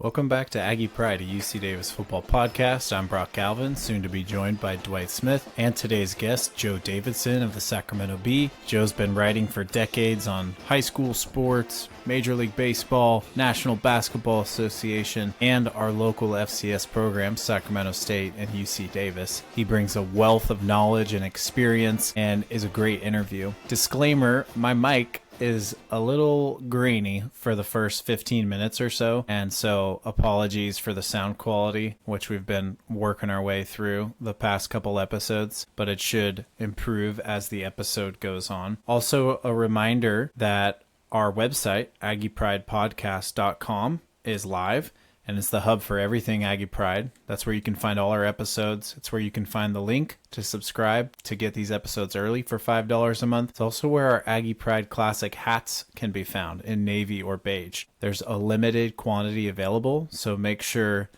Welcome back to Aggie Pride, a UC Davis football podcast. I'm Brock Galvin, soon to be joined by Dwight Smith, and today's guest, Joe Davidson of the Sacramento Bee. Joe's been writing for decades on high school sports, Major League Baseball, National Basketball Association, and our local FCS programs, Sacramento State and UC Davis. He brings a wealth of knowledge and experience and is a great interview. Disclaimer, my mic is a little grainy for the first 15 minutes or so, and so apologies for the sound quality, which we've been working our way through the past couple episodes, but it should improve as the episode goes on. Also, a reminder that our website, AggiePridePodcast.com, is live, and it's the hub for everything Aggie Pride. That's where you can find all our episodes. It's where you can find the link to subscribe to get these episodes early for $5 a month. It's also where our Aggie Pride Classic hats can be found in navy or beige. There's a limited quantity available, so make sure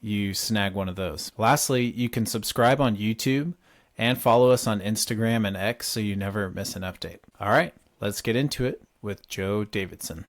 you snag one of those. Lastly, you can subscribe on YouTube and follow us on Instagram and X so you never miss an update. All right, let's get into it with Joe Davidson.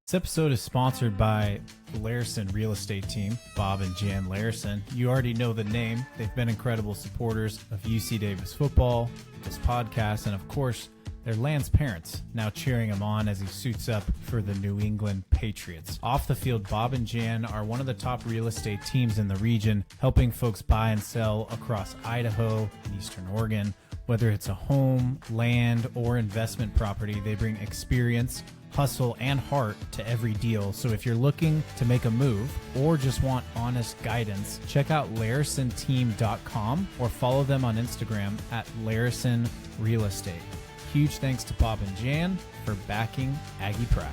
This episode is sponsored by the Larison Real Estate Team, Bob and Jan Larison. You already know the name. They've been incredible supporters of UC Davis football, this podcast, and of course, they're Land's parents, now cheering him on as he suits up for the New England Patriots. Off the field, Bob and Jan are one of the top real estate teams in the region, helping folks buy and sell across Idaho and Eastern Oregon. Whether it's a home, land, or investment property, they bring experience, hustle, and heart to every deal. So if you're looking to make a move or just want honest guidance, check out LarisonTeam.com or follow them on Instagram at Larison Real Estate. Huge thanks to Bob and Jan for backing Aggie Pride.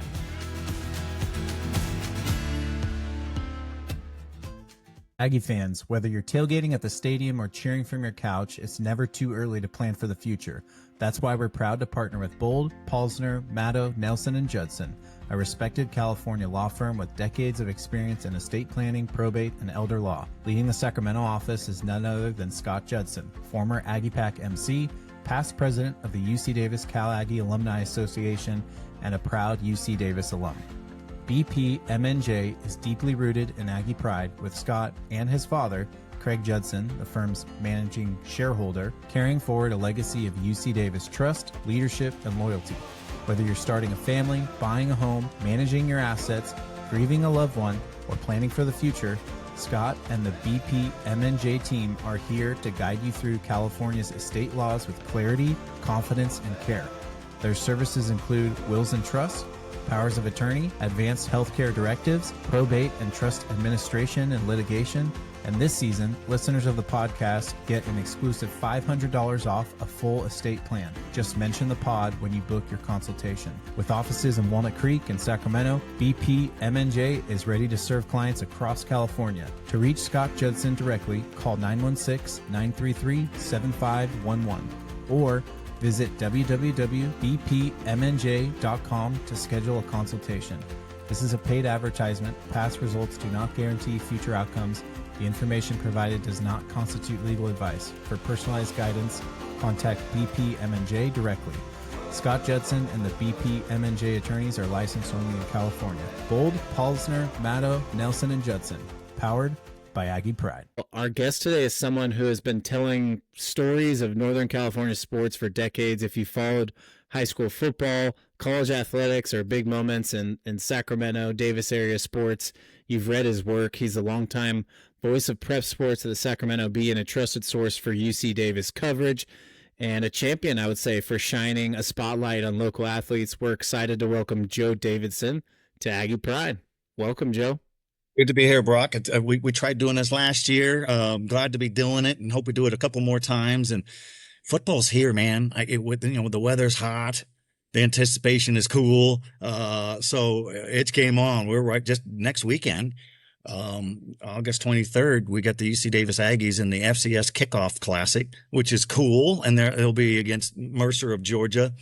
Aggie fans, whether you're tailgating at the stadium or cheering from your couch, it's never too early to plan for the future. That's why we're proud to partner with Bold, Paulsner, Maddow, Nelson & Judson, a respected California law firm with decades of experience in estate planning, probate, and elder law. Leading the Sacramento office is none other than Scott Judson, former Aggie Pack MC, past president of the UC Davis Cal Aggie Alumni Association, and a proud UC Davis alum. BPMNJ is deeply rooted in Aggie Pride, with Scott and his father, Craig Judson, the firm's managing shareholder, carrying forward a legacy of UC Davis trust, leadership, and loyalty. Whether you're starting a family, buying a home, managing your assets, grieving a loved one, or planning for the future, Scott and the BPMNJ team are here to guide you through California's estate laws with clarity, confidence, and care. Their services include wills and trusts, powers of attorney, advanced healthcare directives, probate and trust administration and litigation. And this season, listeners of the podcast get an exclusive $500 off a full estate plan. Just mention the pod when you book your consultation. With offices in Walnut Creek and Sacramento, BPMNJ is ready to serve clients across California. To reach Scott Judson directly, call 916-933-7511 or visit www.bpmnj.com to schedule a consultation. This is a paid advertisement. Past results do not guarantee future outcomes. The information provided does not constitute legal advice. For personalized guidance, contact BPMNJ directly. Scott Judson and the BPMNJ attorneys are licensed only in California. Bold, Paulsner, Maddow, Nelson & Judson. Powered by Aggie Pride. Our guest today is someone who has been telling stories of Northern California sports for decades. If you followed high school football, college athletics, or big moments in Sacramento, Davis area sports, you've read his work. He's a longtime voice of prep sports at the Sacramento Bee and a trusted source for UC Davis coverage and a champion, I would say, for shining a spotlight on local athletes. We're excited to welcome Joe Davidson to Aggie Pride. Welcome, Joe. Good to be here, Brock. We tried doing this last year. Glad to be doing it, and hope we do it a couple more times. And football's here, man. The weather's hot, the anticipation is cool. So it's game on. We're right just next weekend, August 23rd. We got the UC Davis Aggies in the FCS Kickoff Classic, which is cool, and they'll be against Mercer of Georgia.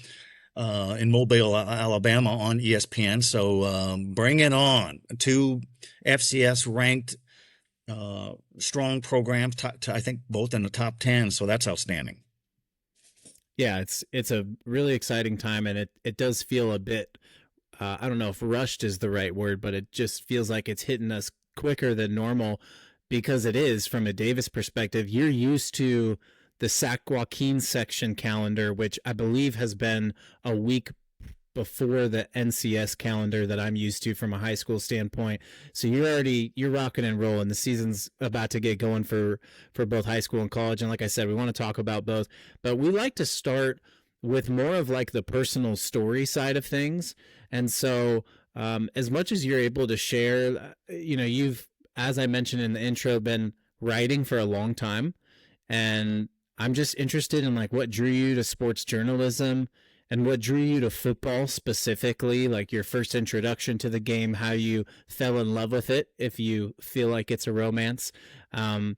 In Mobile, Alabama on ESPN. So bring it on. Two FCS ranked strong programs, I think both in the top 10. So that's outstanding. Yeah, it's a really exciting time, and it does feel a bit I don't know if rushed is the right word, but it just feels like it's hitting us quicker than normal because it is from a Davis perspective. You're used to the Sac-Joaquin section calendar, which I believe has been a week before the NCS calendar that I'm used to from a high school standpoint. So you're rocking and rolling. The season's about to get going for both high school and college. And like I said, we want to talk about both, but we like to start with more of like the personal story side of things. And so, as much as you're able to share, you've, as I mentioned in the intro, been writing for a long time. And I'm just interested in like what drew you to sports journalism and what drew you to football specifically, like your first introduction to the game, how you fell in love with it, if you feel like it's a romance. And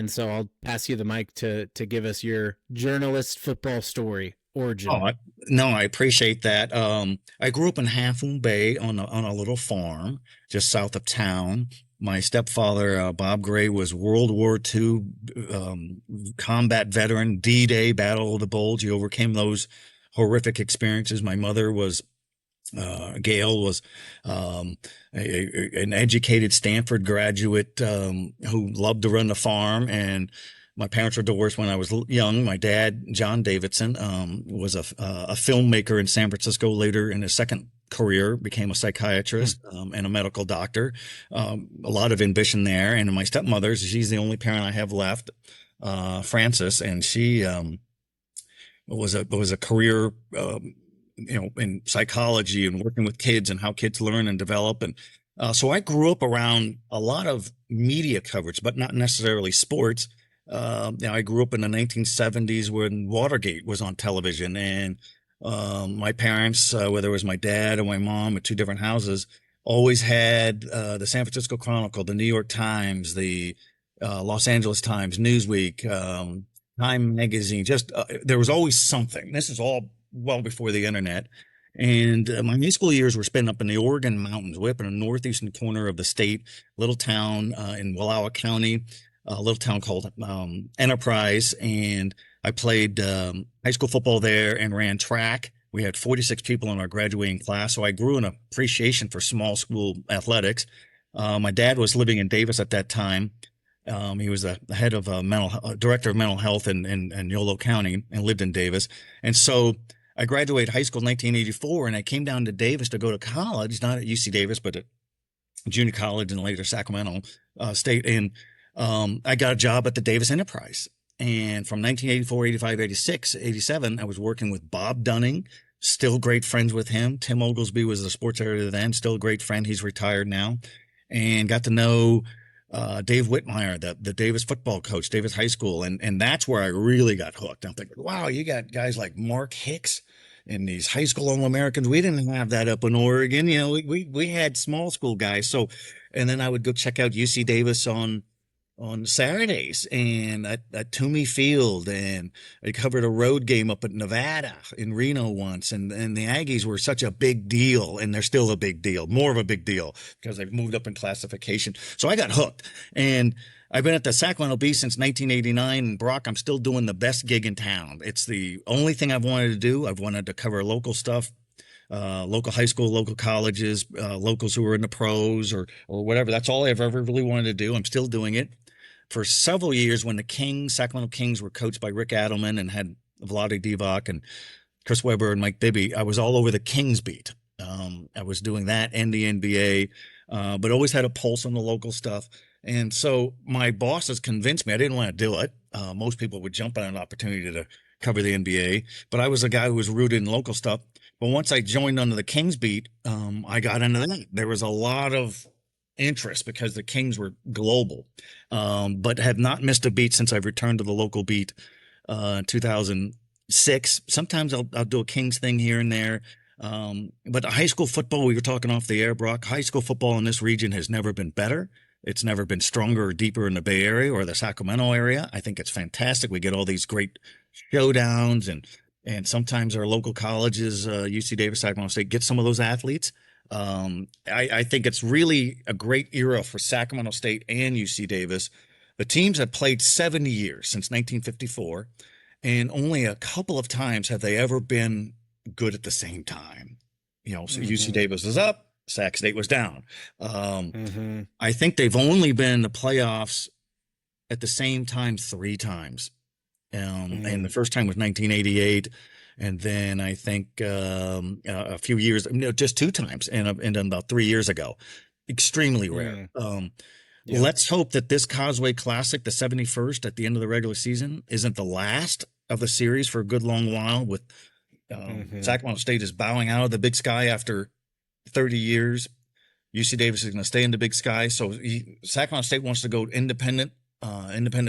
so I'll pass you the mic to give us your journalist football story Oh, origin. no, I appreciate that. I grew up in Half Moon Bay on a little farm just south of town. My stepfather, Bob Gray, was World War II combat veteran, D-Day, Battle of the Bulge. He overcame those horrific experiences. My mother was Gail was an educated Stanford graduate who loved to run the farm, and my parents were divorced when I was young. My dad, John Davidson, was a filmmaker in San Francisco. Later in his second career, became a psychiatrist and a medical doctor. A lot of ambition there. And my stepmother, she's the only parent I have left, Frances, and she was a career. In psychology and working with kids and how kids learn and develop. And so I grew up around a lot of media coverage, but not necessarily sports. I grew up in the 1970s when Watergate was on television, and my parents, whether it was my dad or my mom at two different houses, always had the San Francisco Chronicle, the New York Times, the Los Angeles Times, Newsweek, Time Magazine. Just there was always something. This is all well before the internet. And my high school years were spent up in the Oregon mountains, way up in the northeastern corner of the state, little town in Wallowa County, a little town called Enterprise. And I played high school football there and ran track. We had 46 people in our graduating class. So I grew an appreciation for small school athletics. My dad was living in Davis at that time. He was the head of director of mental health in Yolo County and lived in Davis. And so I graduated high school in 1984, and I came down to Davis to go to college, not at UC Davis, but at junior college and later Sacramento State. And I got a job at the Davis Enterprise. And from 1984, 85, 86, 87, I was working with Bob Dunning, still great friends with him. Tim Oglesby was the sports editor then, still a great friend. He's retired now. And got to know Dave Whitmire, the Davis football coach, Davis High School. And that's where I really got hooked. I'm thinking, wow, you got guys like Mark Hicks and these high school All-Americans. We didn't have that up in Oregon. We had small school guys. So, and then I would go check out UC Davis on Saturdays and at Toomey Field, and I covered a road game up at Nevada in Reno once, and the Aggies were such a big deal, and they're still a big deal, more of a big deal because they've moved up in classification. So I got hooked, and I've been at the Sacramento Bee since 1989. And Brock, I'm still doing the best gig in town. It's the only thing I've wanted to do. I've wanted to cover local stuff, local high school, local colleges, locals who are in the pros or whatever. That's all I've ever really wanted to do. I'm still doing it. For several years, when the Sacramento Kings were coached by Rick Adelman and had Vlade Divac and Chris Webber and Mike Bibby, I was all over the Kings beat. I was doing that and the NBA, but always had a pulse on the local stuff. And so my bosses convinced me I didn't want to do it. Most people would jump on an opportunity to cover the NBA, but I was a guy who was rooted in local stuff. But once I joined under the Kings beat, I got into that. There was a lot of interest because the Kings were global, but have not missed a beat since I've returned to the local beat in 2006. Sometimes I'll do a Kings thing here and there. But high school football, we were talking off the air, Brock, high school football in this region has never been better. It's never been stronger or deeper in the Bay Area or the Sacramento area. I think it's fantastic. We get all these great showdowns, and sometimes our local colleges, UC Davis, Sacramento State, get some of those athletes. I think it's really a great era for Sacramento State and UC Davis. The teams have played 70 years since 1954, and only a couple of times have they ever been good at the same time. So UC Davis was up, Sac State was down. Mm-hmm. I think they've only been in the playoffs at the same time 3 times. And the first time was 1988. And then I think a few years, just 2 times, and then about 3 years ago. Extremely rare. Let's hope that this Causeway Classic, the 71st at the end of the regular season, isn't the last of the series for a good long while. With Sacramento State is bowing out of the Big Sky after 30 years. UC Davis is going to stay in the Big Sky. So Sacramento State wants to go independent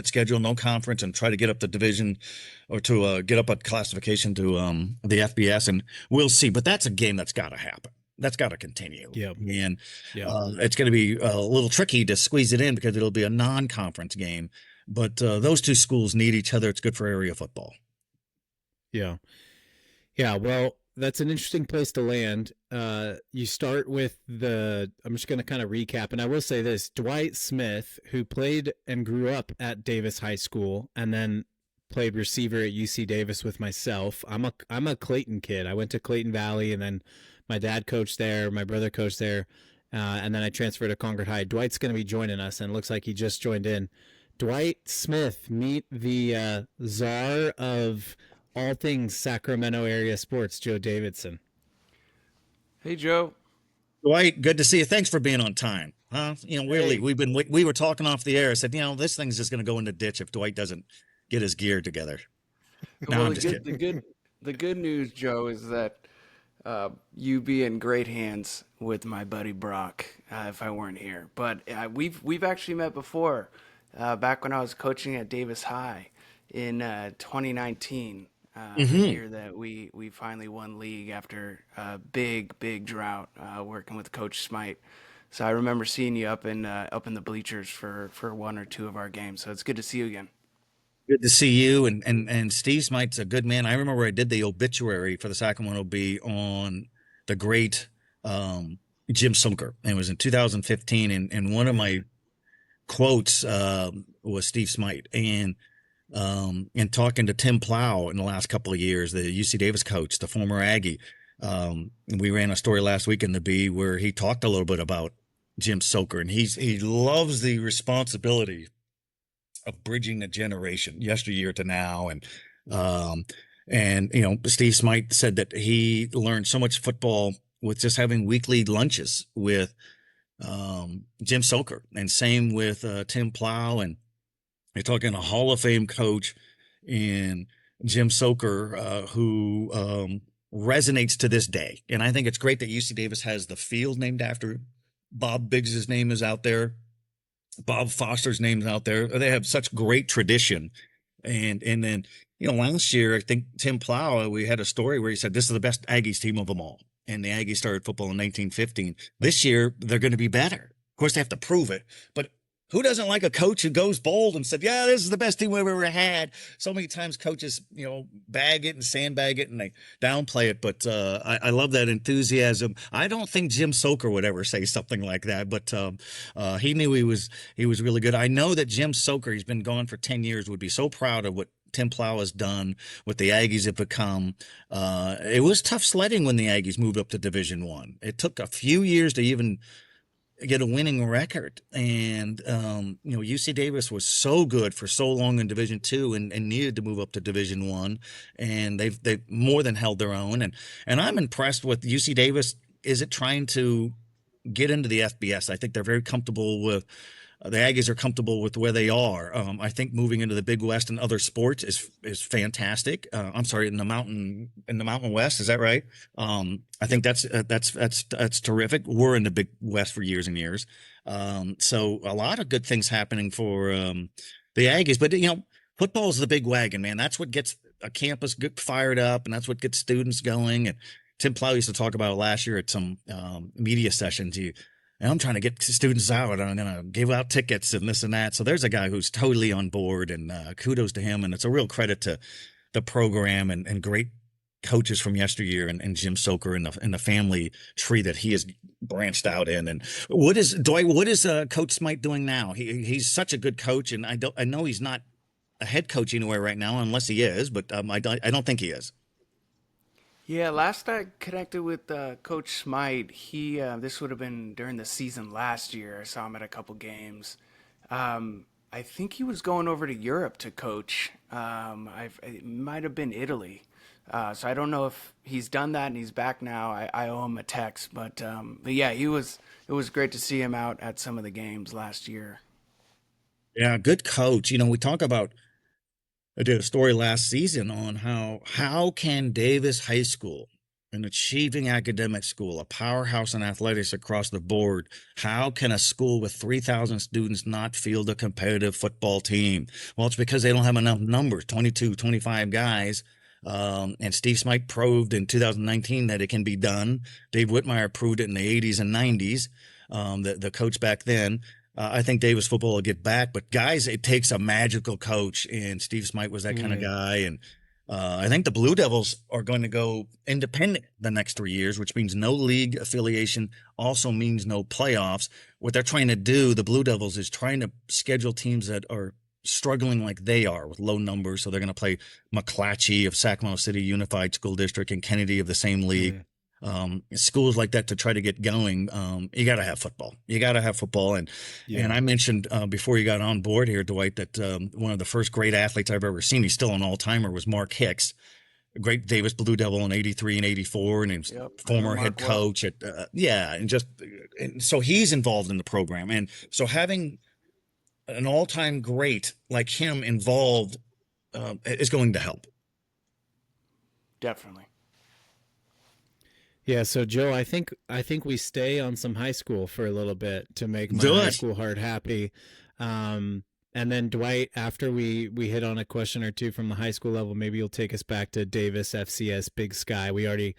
schedule, no conference, and try to get up the division or to get up a classification to the FBS. And we'll see. But that's a game that's got to happen. That's got to continue. And it's going to be a little tricky to squeeze it in because it'll be a non-conference game. But those 2 schools need each other. It's good for area football. Yeah. Well, that's an interesting place to land. You start with I'm just going to kind of recap. And I will say this, Dwight Smith, who played and grew up at Davis High School and then played receiver at UC Davis with myself. I'm a Clayton kid. I went to Clayton Valley, and then my dad coached there, my brother coached there, and then I transferred to Concord High. Dwight's going to be joining us, and it looks like he just joined in. Dwight Smith, meet the czar of all things Sacramento area sports, Joe Davidson. Hey, Joe. Dwight, good to see you. Thanks for being on time. Really, we were talking off the air. I said, this thing's just going to go in the ditch if Dwight doesn't get his gear together. No, Well, I'm just kidding. the good news, Joe, is that you be in great hands with my buddy Brock if I weren't here. But we've actually met before, back when I was coaching at Davis High in 2019. The year that we finally won league after a big drought, working with Coach Smite. So I remember seeing you up in the bleachers for 1 or 2 of our games. So it's good to see you again. Good to see you. And Steve Smite's a good man. I remember I did the obituary for the Sacramento Bee on the great Jim Sumker. And it was in 2015. And one of my quotes was Steve Smite. And talking to Tim Plough in the last couple of years, the UC Davis coach, the former Aggie, we ran a story last week in the Bee where he talked a little bit about Jim Soker, and he loves the responsibility of bridging the generation, yesteryear to now, and Steve Smite said that he learned so much football with just having weekly lunches with Jim Soker, and same with Tim Plough. And you're talking a Hall of Fame coach in Jim Soker, who resonates to this day. And I think it's great that UC Davis has the field named after him. Bob Biggs' name is out there. Bob Foster's name's out there. They have such great tradition. And then, last year, I think Tim Plough, we had a story where he said, this is the best Aggies team of them all. And the Aggies started football in 1915. This year, they're going to be better. Of course, they have to prove it. But who doesn't like a coach who goes bold and said, yeah, this is the best team we've ever had? So many times coaches, bag it and sandbag it and they downplay it. But I love that enthusiasm. I don't think Jim Soker would ever say something like that, but he knew he was really good. I know that Jim Soker, he's been gone for 10 years, would be so proud of what Tim Plough has done, what the Aggies have become. It was tough sledding when the Aggies moved up to Division I. It took a few years to even get a winning record. And, UC Davis was so good for so long in Division II and needed to move up to Division I. And they've more than held their own. And I'm impressed with UC Davis. Is it trying to get into the FBS? I think they're very comfortable with the Aggies are comfortable with where they are. I think moving into the Big West and other sports is fantastic. I'm sorry, in the Mountain West, is that right? I think that's terrific. We're in the Big West for years and years, so a lot of good things happening for the Aggies. But football is the big wagon, man. That's what gets a campus fired up, and that's what gets students going. And Tim Plough used to talk about it last year at some media sessions. And I'm trying to get students out. I'm going to give out tickets and this and that. So there's a guy who's totally on board, and kudos to him. And it's a real credit to the program and great coaches from yesteryear and Jim Soker and the family tree that he has branched out in. And what is Coach Smite doing now? He's such a good coach, and I know he's not a head coach anywhere right now, unless he is, but I don't think he is. Yeah, last I connected with Coach Smite, he this would have been during the season last year. I saw him at a couple games. I think he was going over to Europe to coach. It might have been Italy. So I don't know if he's done that and he's back now. I owe him a text, but yeah, he was. It was great to see him out at some of the games last year. Yeah, good coach. You know, we talk about I did a story last season on how can Davis High School, an achieving academic school, a powerhouse in athletics across the board, how can a school with 3,000 students not field a competitive football team? Well, it's because they don't have enough numbers, 22, 25 guys. And Steve Smite proved in 2019 that it can be done. Dave Whitmire proved it in the 80s and 90s, the coach back then. I think Davis football will get back, but guys, it takes a magical coach, and Steve Smite was that kind of guy. And I think the Blue Devils are going to go independent the next 3 years, which means no league affiliation, also means no playoffs. What they're trying to do, the Blue Devils, is trying to schedule teams that are struggling like they are with low numbers. So they're going to play McClatchy of Sacramento City Unified School District and Kennedy of the same league. Schools like that to try to get going. You got to have football. And I mentioned before you got on board here, Dwight, that one of the first great athletes I've ever seen, he's still an all-timer, was Mark Hicks, a great Davis Blue Devil in 83 and 84, and he was former head coach at and so he's involved in the program. And so having an all-time great like him involved is going to help. Definitely. Yeah, so Joe, I think we stay on some high school for a little bit to make my high school heart happy. And then Dwight, after we hit on a question or two from the high school level, maybe you'll take us back to Davis, FCS, Big Sky. We already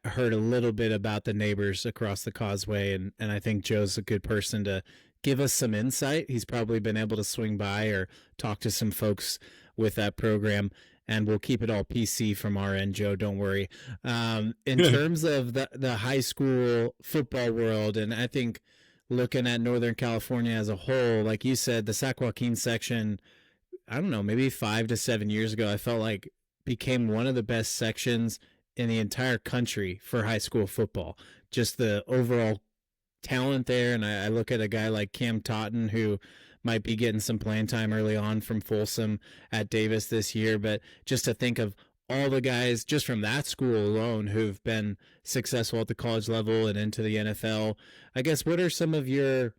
heard a little bit about the neighbors across the causeway, and I think Joe's a good person to give us some insight. He's probably been able to swing by or talk to some folks with that program. And we'll keep it all PC from our end, Joe. Don't worry. In terms of the high school football world, and I think looking at Northern California as a whole, like you said, the Sac-Joaquin section, I don't know, maybe 5 to 7 years ago, I felt like became one of the best sections in the entire country for high school football. Just the overall talent there. And I look at a guy like Cam Totten, who might be getting some playing time early on from Folsom at Davis this year, but just to think of all the guys just from that school alone who've been successful at the college level and into the NFL, I guess, what are some of your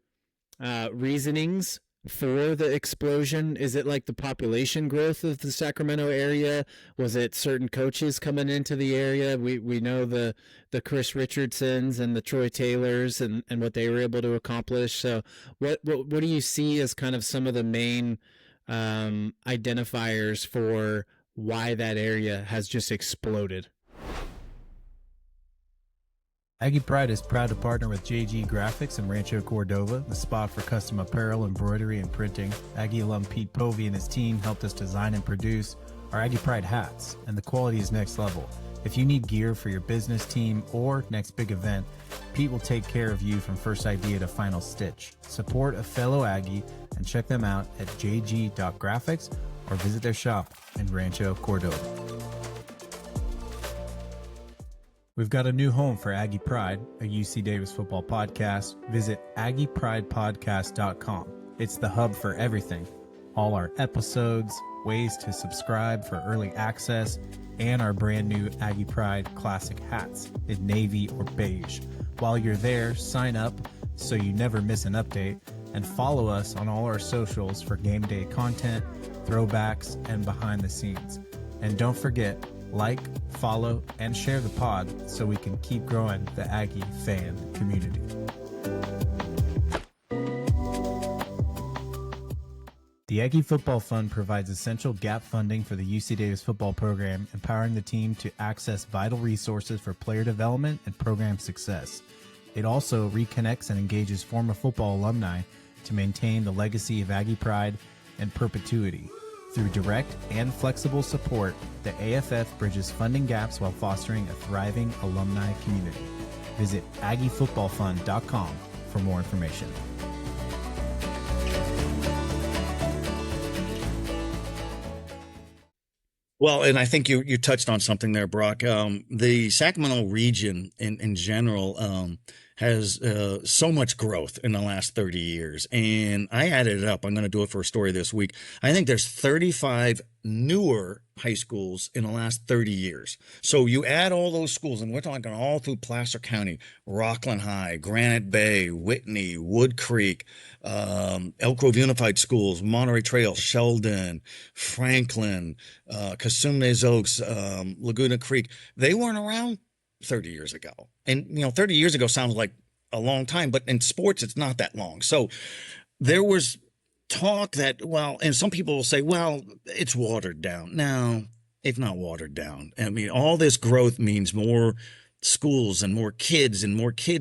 reasonings for the explosion? Is it like the population growth of the Sacramento area? Was it certain coaches coming into the area? We know the Chris Richardsons and the Troy Taylors and what they were able to accomplish. So what do you see as kind of some of the main identifiers for why that area has just exploded? Aggie Pride is proud to partner with JG Graphics in Rancho Cordova, the spot for custom apparel, embroidery, and printing. Aggie alum Pete Povey and his team helped us design and produce our Aggie Pride hats, and the quality is next level. If you need gear for your business, team, or next big event, Pete will take care of you from first idea to final stitch. Support a fellow Aggie and check them out at jg.graphics or visit their shop in Rancho Cordova. We've got a new home for Aggie Pride, a UC Davis football podcast. Visit AggiePridePodcast.com. It's the hub for everything. All our episodes, ways to subscribe for early access, and our brand new Aggie Pride classic hats in navy or beige. While you're there, sign up so you never miss an update, and follow us on all our socials for game day content, throwbacks, and behind the scenes. And don't forget, like, follow, and share the pod so we can keep growing the Aggie fan community. The Aggie Football Fund provides essential gap funding for the UC Davis football program, empowering the team to access vital resources for player development and program success. It also reconnects and engages former football alumni to maintain the legacy of Aggie Pride and perpetuity. Through direct and flexible support, the AFF bridges funding gaps while fostering a thriving alumni community. Visit AggieFootballFund.com for more information. Well, and I think you touched on something there, Brock. The Sacramento region in general has so much growth in the last 30 years. And I added it up. I'm going to do it for a story this week. I think there's 35 newer high schools in the last 30 years. So you add all those schools, and we're talking all through Placer County, Rockland High, Granite Bay, Whitney, Wood Creek, Elk Grove Unified Schools, Monterey Trail, Sheldon, Franklin, Cosumnes Oaks, Laguna Creek. They weren't around 30 years ago. And, 30 years ago sounds like a long time, but in sports, it's not that long. So there was talk that, well, and some people will say, well, it's watered down. No, it's not watered down. I mean, all this growth means more schools and more kids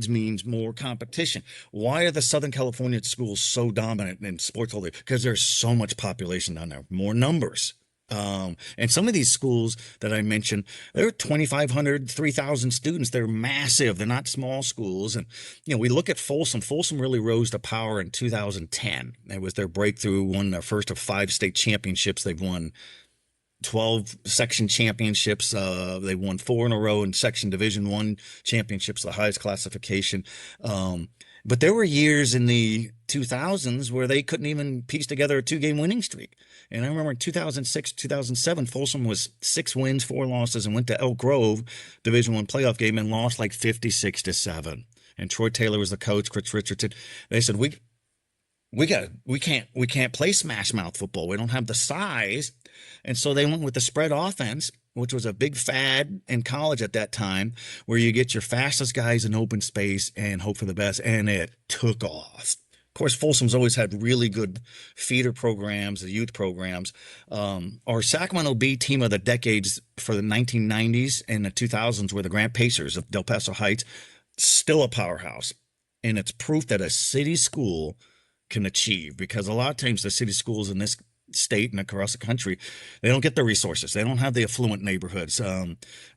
means more competition. Why are the Southern California schools so dominant in sports all day? Because there's so much population down there, more numbers. And some of these schools that I mentioned, they're 2,500, 3,000 students. They're massive. They're not small schools. And, we look at Folsom. Folsom really rose to power in 2010. It was their breakthrough, won their first of 5 state championships. They've won 12 section championships. They won 4 in a row in section Division I championships, the highest classification. But there were years in the 2000s where they couldn't even piece together a 2-game winning streak. And I remember in 2006, 2007, Folsom was 6 wins, 4 losses, and went to Elk Grove Division I playoff game and lost like 56-7. And Troy Taylor was the coach, Chris Richardson. They said, we can't play smash mouth football. We don't have the size. And so they went with the spread offense, which was a big fad in college at that time, where you get your fastest guys in open space and hope for the best. And it took off. Of course, Folsom's always had really good feeder programs, the youth programs. Our Sacramento B team of the decades for the 1990s and the 2000s were the Grant Pacers of Del Paso Heights, still a powerhouse. And it's proof that a city school can achieve, because a lot of times the city schools in this state and across the country, they don't get the resources. They don't have the affluent neighborhoods,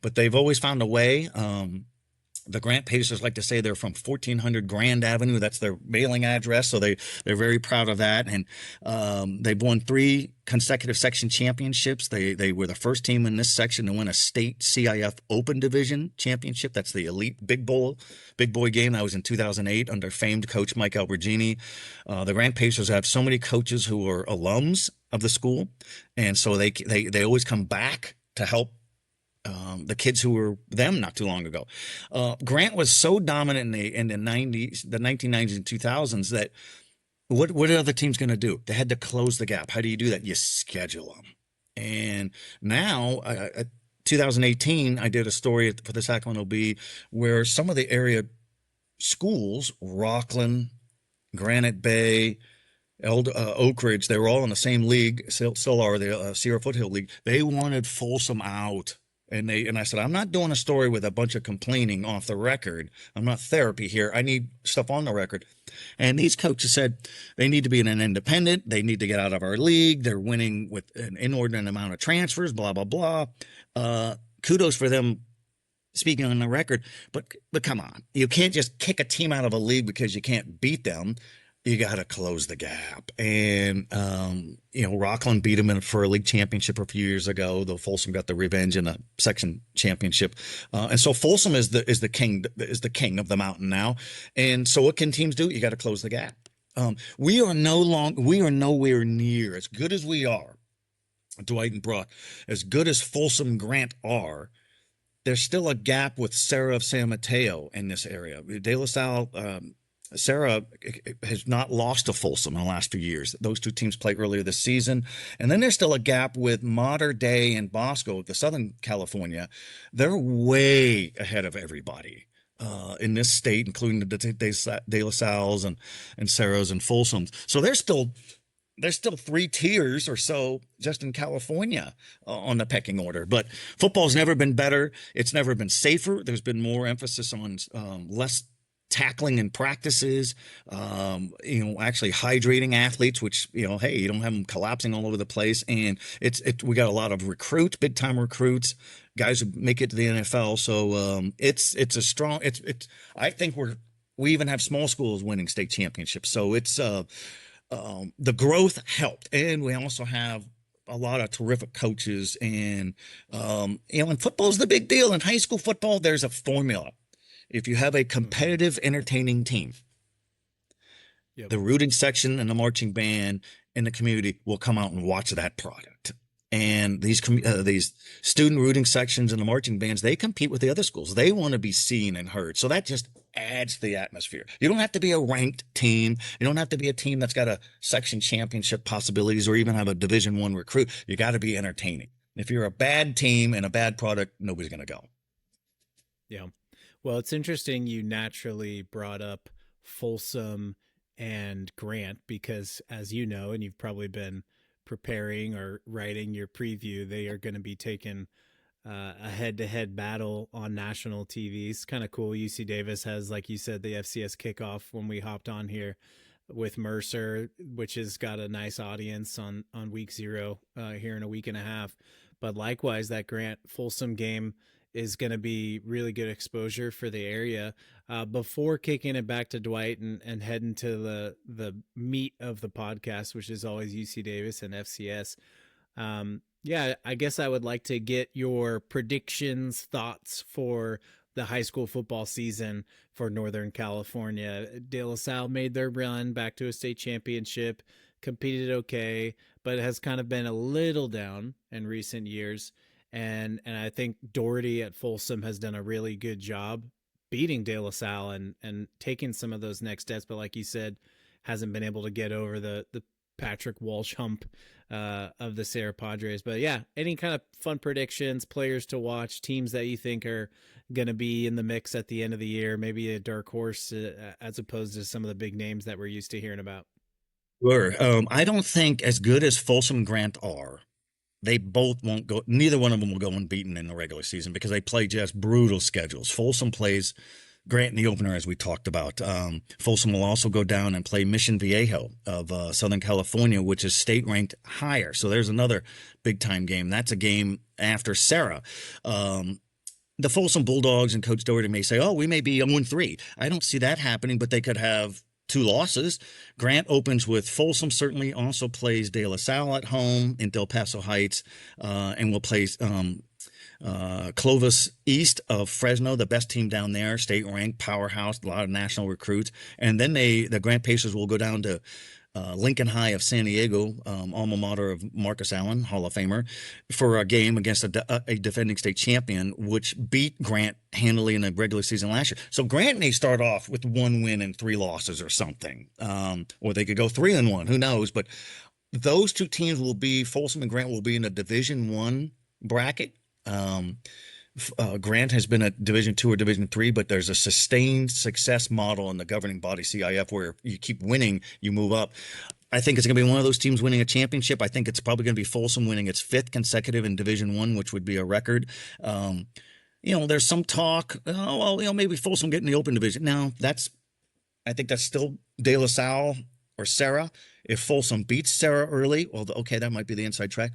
but they've always found a way. The Grant Pacers like to say they're from 1400 Grand Avenue. That's their mailing address. So they're very proud of that. And they've won 3 consecutive section championships. They were the first team in this section to win a state CIF Open Division championship. That's the elite big boy game. That was in 2008 under famed coach Mike Albergini. The Grant Pacers have so many coaches who are alums of the school. And so they always come back to help the kids who were them not too long ago. Grant was so dominant in the 90s, the 1990s and 2000s that what are other teams going to do? They had to close the gap. How do you do that? You schedule them. And now, 2018, I did a story for the Sacramento Bee where some of the area schools, Rockland, Granite Bay, Oak Ridge, they were all in the same league, still are, the Sierra Foothill League. They wanted Folsom out. And I said, I'm not doing a story with a bunch of complaining off the record. I'm not therapy here. I need stuff on the record. And these coaches said they need to be an independent. They need to get out of our league. They're winning with an inordinate amount of transfers, blah, blah, blah. Kudos for them speaking on the record. But come on. You can't just kick a team out of a league because you can't beat them. You got to close the gap. And, Rockland beat them for a league championship a few years ago, though Folsom got the revenge in a section championship. And so Folsom is the king of the mountain now. And so what can teams do? You got to close the gap. We are nowhere near as good as we are, Dwight and Brock, as good as Folsom Grant are. There's still a gap with Sarah of San Mateo in this area. De La Salle, Sarah has not lost to Folsom in the last few years. Those 2 teams played earlier this season. And then there's still a gap with Mater Dei and Bosco, the Southern California. They're way ahead of everybody in this state, including the De La Salles and Sarah's and Folsom's. So there's still 3 tiers or so just in California on the pecking order. But football's never been better. It's never been safer. There's been more emphasis on less tackling in practices, actually hydrating athletes, which, hey, you don't have them collapsing all over the place. And we got a lot of recruits, big time recruits, guys who make it to the NFL. So it's a strong, I think we even have small schools winning state championships. So it's the growth helped. And we also have a lot of terrific coaches, and and football is the big deal. In high school football, there's a formula. If you have a competitive, entertaining team, Yep. the rooting section and the marching band in the community will come out and watch that product. And these student rooting sections and the marching bands, they compete with the other schools. They want to be seen and heard. So that just adds to the atmosphere. You don't have to be a ranked team. You don't have to be a team that's got a section championship possibilities or even have a Division I recruit. You got to be entertaining. If you're a bad team and a bad product, nobody's going to go. Yeah. Well, it's interesting you naturally brought up Folsom and Grant because, as you know, and you've probably been preparing or writing your preview, they are going to be taking a head-to-head battle on national TV. It's kind of cool. UC Davis has, like you said, the FCS kickoff when we hopped on here with Mercer, which has got a nice audience on week 0 here in a week and a half. But likewise, that Grant Folsom game is going to be really good exposure for the area. Before kicking it back to Dwight and heading to the meat of the podcast, which is always UC Davis and FCS. Yeah, I guess I would like to get your predictions, thoughts for the high school football season for Northern California. De La Salle made their run back to a state championship, competed okay, but it has kind of been a little down in recent years. And I think Doherty at Folsom has done a really good job beating De La Salle and taking some of those next steps. But like you said, hasn't been able to get over the Patrick Walsh hump of the Serra Padres. But yeah, any kind of fun predictions, players to watch, teams that you think are going to be in the mix at the end of the year, maybe a dark horse as opposed to some of the big names that we're used to hearing about. Sure. I don't think as good as Folsom and Grant are, they both won't go. Neither one of them will go unbeaten in the regular season because they play just brutal schedules. Folsom plays Grant in the opener, as we talked about. Folsom will also go down and play Mission Viejo of Southern California, which is state ranked higher. So there's another big time game. That's a game after Serra. The Folsom Bulldogs and Coach Doherty may say, oh, we may be 0-3. I don't see that happening, but they could have 2 losses. Grant opens with Folsom, certainly also plays De La Salle at home in Del Paso Heights, and will play Clovis East of Fresno, the best team down there, state ranked, powerhouse, a lot of national recruits. And then the Grant Pacers will go down to Lincoln High of San Diego, alma mater of Marcus Allen, Hall of Famer, for a game against a defending state champion, which beat Grant handily in the regular season last year. So Grant may start off with 1 win and 3 losses or something, or they could go 3-1. Who knows? But those 2 teams Folsom and Grant will be in a Division I bracket. Grant has been a Division II or Division III, but there's a sustained success model in the governing body CIF where you keep winning, you move up. I think it's going to be one of those teams winning a championship. I think it's probably going to be Folsom winning its 5th consecutive in Division I, which would be a record. There's some talk, maybe Folsom getting the open division. Now, I think that's still De La Salle or Serra. If Folsom beats Serra early, well, okay, that might be the inside track.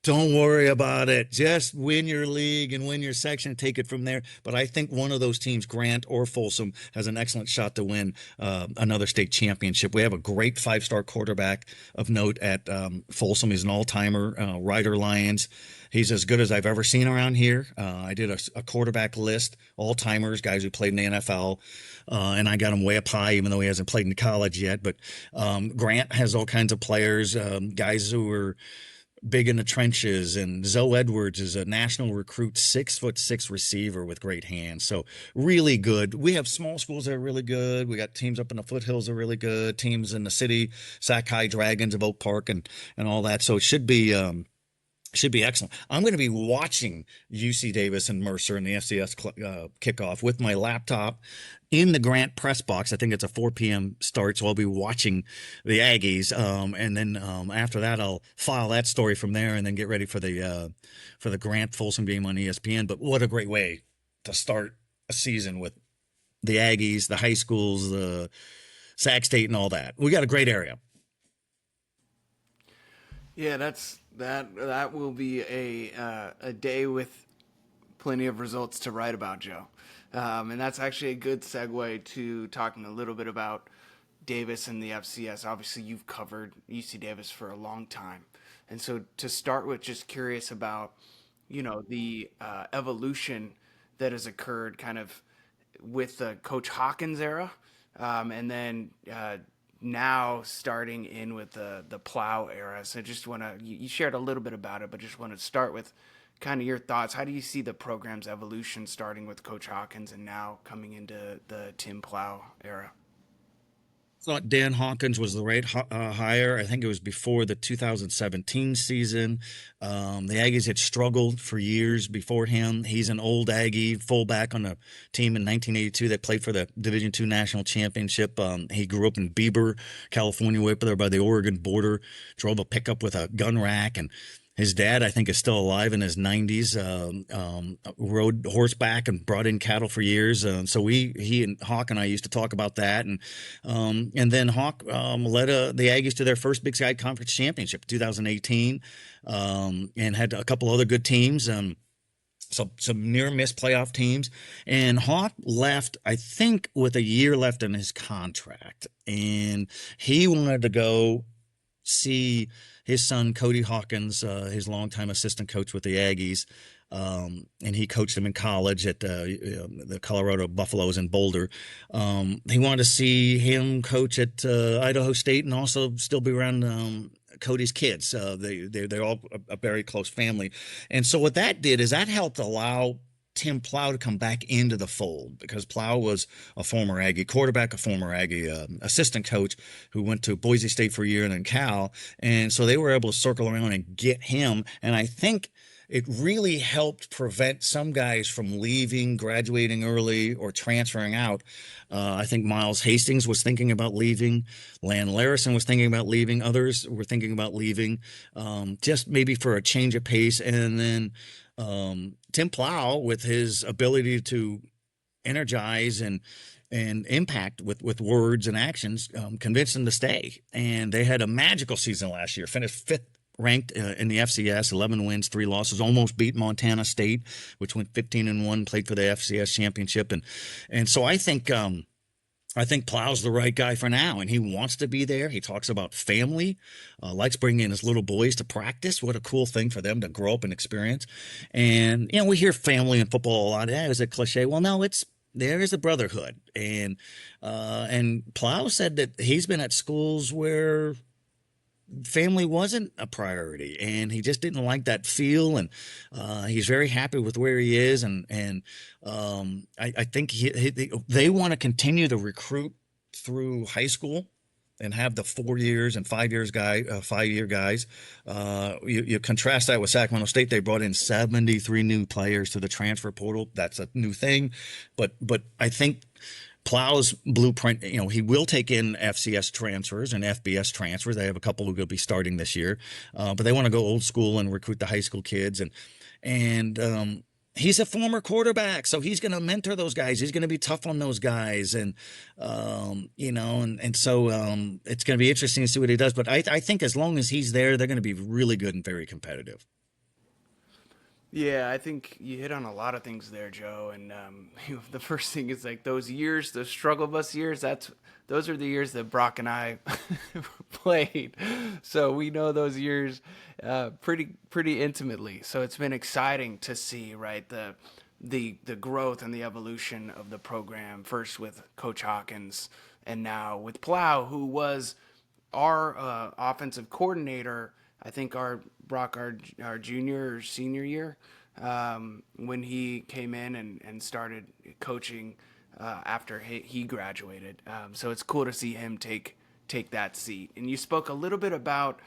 Don't worry about it. Just win your league and win your section and take it from there. But I think one of those teams, Grant or Folsom, has an excellent shot to win another state championship. We have a great 5-star quarterback of note at Folsom. He's an all-timer, Ryder Lyons. He's as good as I've ever seen around here. I did a quarterback list, all-timers, guys who played in the NFL, and I got him way up high, even though he hasn't played in college yet. But Grant has all kinds of players, guys who are big in the trenches, and Zoe Edwards is a national recruit, 6'6" receiver with great hands. So really good. We have small schools that are really good. We got teams up in the foothills that are really good. Teams in the city, Sac High Dragons of Oak Park and all that. So it should be excellent. I'm going to be watching UC Davis and Mercer in the FCS kickoff with my laptop in the Grant press box. I think it's a 4 p.m. start, so I'll be watching the Aggies. And then after that, I'll file that story from there and then get ready for the Grant Folsom game on ESPN. But what a great way to start a season with the Aggies, the high schools, the Sac State, and all that. We got a great area. Yeah, that will be a day with plenty of results to write about, Joe. And that's actually a good segue to talking a little bit about Davis and the FCS. Obviously, you've covered UC Davis for a long time. And so to start with, just curious about, the evolution that has occurred kind of with the Coach Hawkins era, and then now starting in with the Plough era. So just want to, you shared a little bit about it, but just want to start with kind of your thoughts. How do you see the program's evolution starting with Coach Hawkins and now coming into the Tim Plough era? Thought Dan Hawkins was the right hire. I think it was before the 2017 season. The Aggies had struggled for years before him. He's an old Aggie fullback on a team in 1982 that played for the Division II National Championship. He grew up in Bieber, California, way up there by the Oregon border, drove a pickup with a gun rack, and his dad, I think, is still alive in his 90s, rode horseback and brought in cattle for years. So he and Hawk and I used to talk about that. And then Hawk led the Aggies to their first Big Sky Conference Championship in 2018, and had a couple other good teams. Some near miss playoff teams. And Hawk left, I think, with a year left in his contract. And he wanted to go see his son, Cody Hawkins, his longtime assistant coach with the Aggies. And he coached him in college at the Colorado Buffaloes in Boulder. He wanted to see him coach at Idaho State and also still be around Cody's kids. They're all a very close family. And so what that did is that helped allow Tim Plough to come back into the fold, because Plough was a former Aggie quarterback, a former Aggie assistant coach who went to Boise State for a year and then Cal. And so they were able to circle around and get him. And I think it really helped prevent some guys from leaving, graduating early, or transferring out. I think Miles Hastings was thinking about leaving. Lan Larison was thinking about leaving. Others were thinking about leaving, just maybe for a change of pace. And then Tim Plough, with his ability to energize and impact with words and actions, convinced them to stay. And they had a magical season last year, finished fifth ranked in the FCS, 11 wins, 3 losses, almost beat Montana State, which went 15-1, played for the FCS championship. And so I think Plough's the right guy for now, and he wants to be there. He talks about family, likes bringing in his little boys to practice. What a cool thing for them to grow up and experience. And, we hear family in football a lot. Is a cliche. Well, no, there is a brotherhood. And Plough said that he's been at schools where family wasn't a priority, and he just didn't like that feel, and he's very happy with where he is, and I think they want to continue to recruit through high school and have the 4 years and 5 years 5-year guys. You contrast that with Sacramento State. They brought in 73 new players to the transfer portal. That's a new thing, but I think Plough's blueprint, he will take in FCS transfers and FBS transfers. They have a couple who will be starting this year, but they want to go old school and recruit the high school kids. And he's a former quarterback, so he's going to mentor those guys. He's going to be tough on those guys, and so it's going to be interesting to see what he does. But I think as long as he's there, they're going to be really good and very competitive. Yeah, I think you hit on a lot of things there, Joe. And the first thing is like those years, the struggle bus years. Those are the years that Brock and I played, so we know those years pretty intimately. So it's been exciting to see, right, the growth and the evolution of the program. First with Coach Hawkins, and now with Plough, who was our offensive coordinator. I think our junior or senior year, when he came in and started coaching after he graduated. So it's cool to see him take that seat. And you spoke a little bit about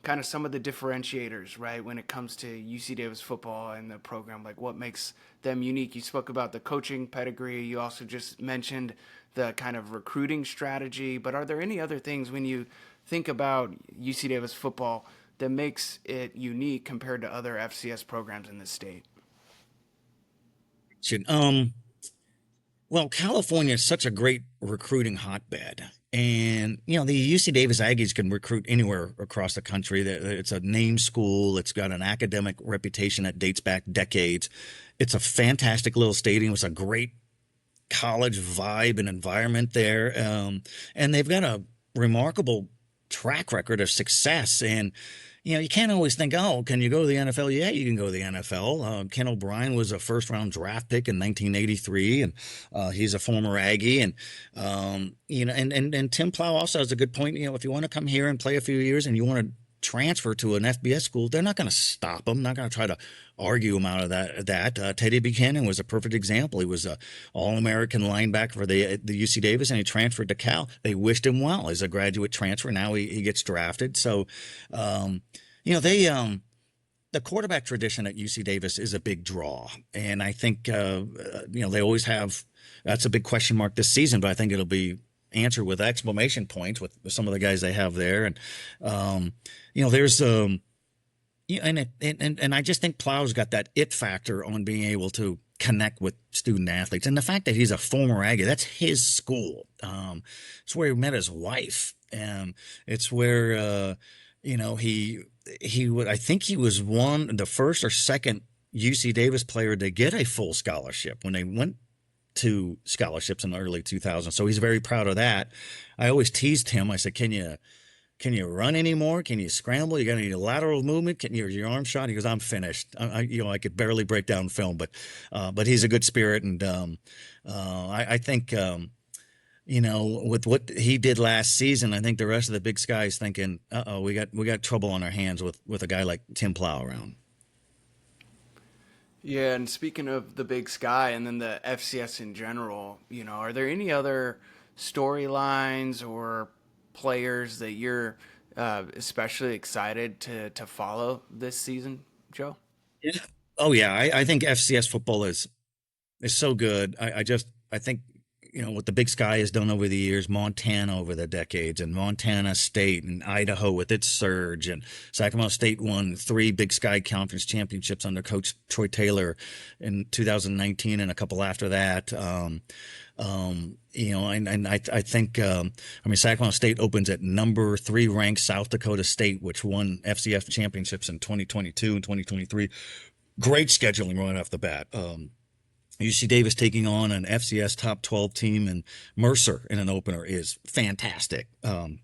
kind of some of the differentiators, right, when it comes to UC Davis football and the program, like what makes them unique. You spoke about the coaching pedigree. You also just mentioned the kind of recruiting strategy. But are there any other things when you think about UC Davis football that makes it unique compared to other FCS programs in the state? Well, California is such a great recruiting hotbed. And, the UC Davis Aggies can recruit anywhere across the country. It's a name school. It's got an academic reputation that dates back decades. It's a fantastic little stadium. It's a great college vibe and environment there. And they've got a remarkable track record of success. And, you can't always think, oh, can you go to the NFL? Yeah, you can go to the NFL. Ken O'Brien was a first round draft pick in 1983, and he's a former Aggie. And, and Tim Plough also has a good point. If you want to come here and play a few years and you want to transfer to an FBS school, they're not going to stop him, not going to try to argue him out of that. Teddy Buchanan was a perfect example. He was a All-American linebacker for the UC Davis, and he transferred to Cal. They wished him well as a graduate transfer. Now he gets drafted. So, the quarterback tradition at UC Davis is a big draw, and I think they always have. That's a big question mark this season, but I think it'll be answered with exclamation points with some of the guys they have there, and there's and I just think Plough's got that it factor on being able to connect with student athletes, and the fact that he's a former Aggie, that's his school. It's where he met his wife, and it's where I think he was the first or second UC Davis player to get a full scholarship when they went to scholarships in the early 2000s. So he's very proud of that. I always teased him. I said, can you run anymore? Can you scramble? You got any lateral movement? Can your arm shot? He goes, I'm finished. I could barely break down film, but he's a good spirit. And I think, with what he did last season, I think the rest of the Big Sky is thinking, we got trouble on our hands with a guy like Tim Plough around. Yeah, and speaking of the Big Sky and then the FCS in general, are there any other storylines or players that you're especially excited to follow this season, Joe? Yeah. Oh yeah, I think FCS football is so good. I think what the Big Sky has done over the years, Montana over the decades, and Montana State and Idaho with its surge, and Sacramento State won 3 Big Sky Conference championships under Coach Troy Taylor in 2019 and a couple after that. I think Sacramento State opens at number 3 ranked South Dakota State, which won FCS championships in 2022 and 2023. Great scheduling right off the bat. UC Davis taking on an FCS top 12 team and Mercer in an opener is fantastic. If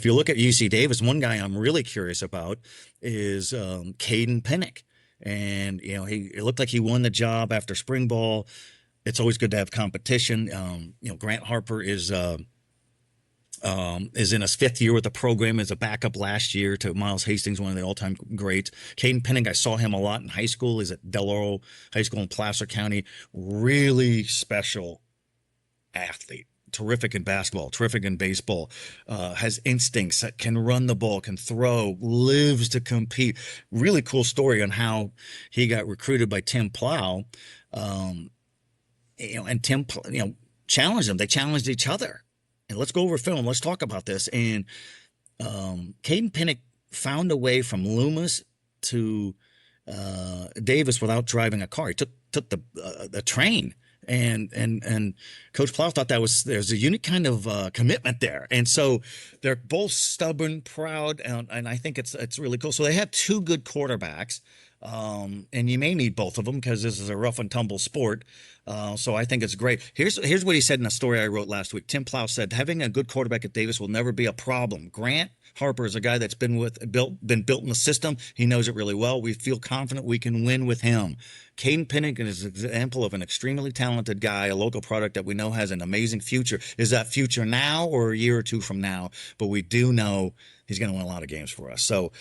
you look at UC Davis, one guy I'm really curious about is Caden Pinnick. And, it looked like he won the job after spring ball. It's always good to have competition. Grant Harper is in his 5th year with the program as a backup last year to Miles Hastings, one of the all-time greats. Caden Pinnick, I saw him a lot in high school. He's at Del Oro High School in Placer County. Really special athlete. Terrific in basketball, terrific in baseball, has instincts, can run the ball, can throw, lives to compete. Really cool story on how he got recruited by Tim Plough. And Tim, challenged them. They challenged each other. And let's go over film. Let's talk about this. And Caden Pinnick found a way from Loomis to Davis without driving a car. He took the train. And Coach Plough thought there's a unique kind of commitment there. And so they're both stubborn, proud, and I think it's really cool. So they have 2 good quarterbacks. And you may need both of them because this is a rough and tumble sport. So I think it's great. Here's what he said in a story I wrote last week. Tim Plough said, having a good quarterback at Davis will never be a problem. Grant Harper is a guy that's been built in the system. He knows it really well. We feel confident we can win with him. Caden Pinnick is an example of an extremely talented guy, a local product that we know has an amazing future. Is that future now or a year or 2 from now? But we do know he's going to win a lot of games for us. So,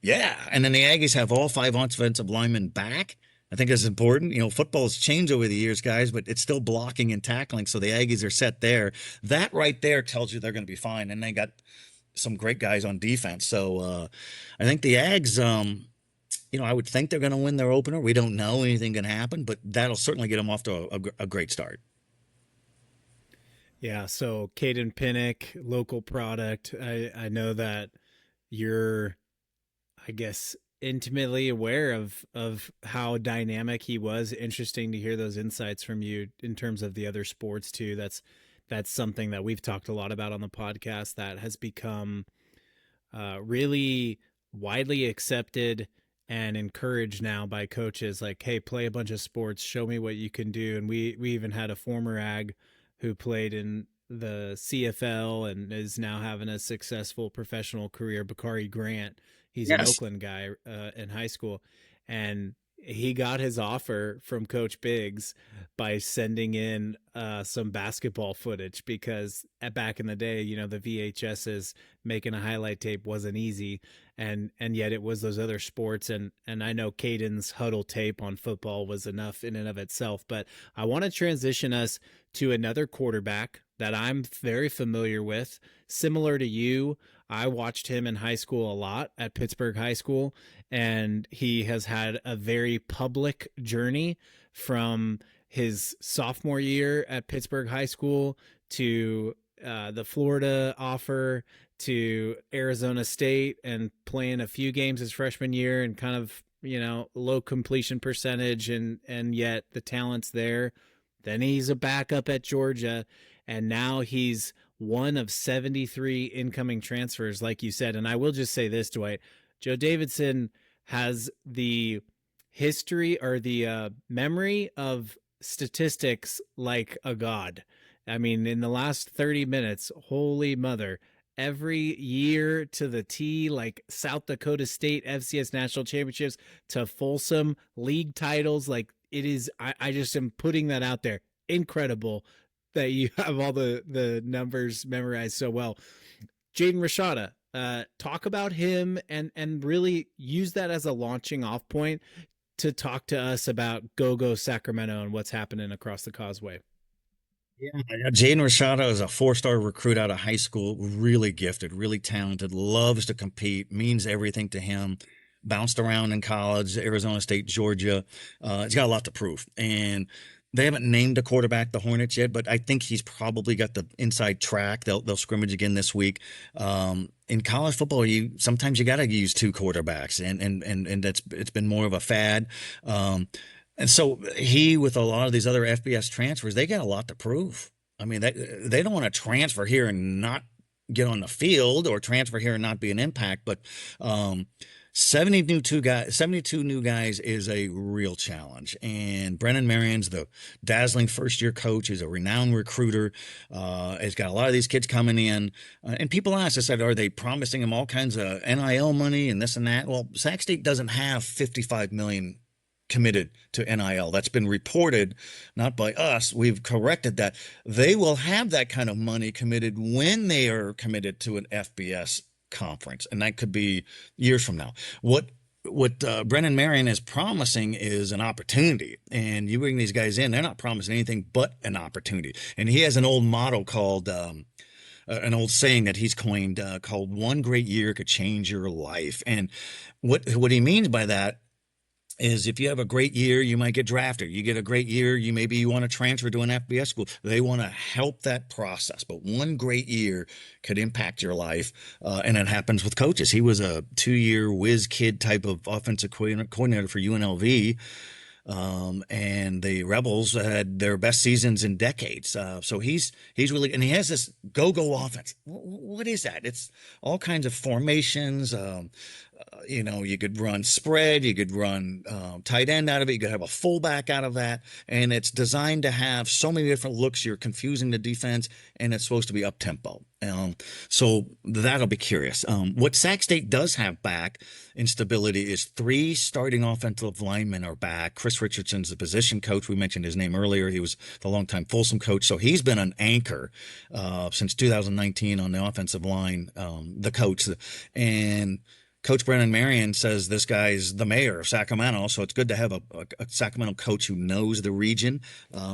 yeah. And then the Aggies have all 5 offensive linemen back. I think that's important. Football has changed over the years, guys, but it's still blocking and tackling. So the Aggies are set there. That right there tells you they're going to be fine. And they got some great guys on defense. So I think the Ags, I would think they're going to win their opener. We don't know anything can happen, but that'll certainly get them off to a great start. Yeah. So Caden Pinnick, local product. I know that you're, I guess, intimately aware of how dynamic he was. Interesting to hear those insights from you in terms of the other sports too. That's something that we've talked a lot about on the podcast that has become really widely accepted and encouraged now by coaches. Like, hey, play a bunch of sports, show me what you can do. And we even had a former Ag who played in the CFL and is now having a successful professional career. Bakari Grant, he's an Yes. Oakland guy in high school, and he got his offer from Coach Biggs by sending in some basketball footage, because back in the day, the VHSs, making a highlight tape wasn't easy, and yet it was those other sports, and I know Caden's huddle tape on football was enough in and of itself. But I want to transition us to another quarterback that I'm very familiar with. Similar to you, I watched him in high school a lot at Pittsburgh High School, and he has had a very public journey from his sophomore year at Pittsburgh High School to the Florida offer to Arizona State, and playing a few games his freshman year, and kind of, low completion percentage, and yet the talent's there. Then he's a backup at Georgia, and now he's one of 73 incoming transfers, like you said. And I will just say this, Dwight, Joe Davidson has the history, or the memory of statistics like a god. I mean, in the last 30 minutes, holy mother, every year to the T, like South Dakota State FCS national championships to Folsom league titles. Like, it is, I just am putting that out there. Incredible that you have all the numbers memorized so well. Jaden Rashada, talk about him, and really use that as a launching off point to talk to us about Go Sacramento and what's happening across the causeway. Yeah, Jaden Rashada is a 4-star recruit out of high school, really gifted, really talented, loves to compete, means everything to him. Bounced around in college, Arizona State, Georgia. He's got a lot to prove. And they haven't named a quarterback, the Hornets, yet, but I think he's probably got the inside track. They'll scrimmage again this week. In college football, sometimes you got to use 2 quarterbacks, and it's been more of a fad. And so he, with a lot of these other FBS transfers, they got a lot to prove. I mean, they don't want to transfer here and not get on the field, or transfer here and not be an impact. But 72 new guys is a real challenge. And Brennan Marion's the dazzling first-year coach. He's a renowned recruiter. He's got a lot of these kids coming in. And people ask, I said, are they promising him all kinds of NIL money and this and that? Well, Sac State doesn't have $55 million committed to NIL. That's been reported, not by us. We've corrected that. They will have that kind of money committed when they are committed to an FBS conference, and that could be years from now. What Brennan Marion is promising is an opportunity, and you bring these guys in, they're not promising anything but an opportunity. And he has an old motto called an old saying that he's coined called "One great year could change your life." And what he means by that is, if you have a great year, you might get drafted. You get a great year, you want to transfer to an FBS school. They want to help that process. But one great year could impact your life. And it happens with coaches. He was a 2-year whiz kid type of offensive coordinator for UNLV. And the Rebels had their best seasons in decades. So he's really, and he has this go offense. What is that? It's all kinds of formations. You could run spread, you could run tight end out of it, you could have a fullback out of that, and it's designed to have so many different looks. You're confusing the defense, and it's supposed to be up tempo. So that'll be curious. What Sac State does have back in stability is 3 starting offensive linemen are back. Chris Richardson's the position coach. We mentioned his name earlier. He was the longtime Folsom coach, so he's been an anchor since 2019 on the offensive line, the coach. And Coach Brennan Marion says this guy's the mayor of Sacramento, so it's good to have a Sacramento coach who knows the region.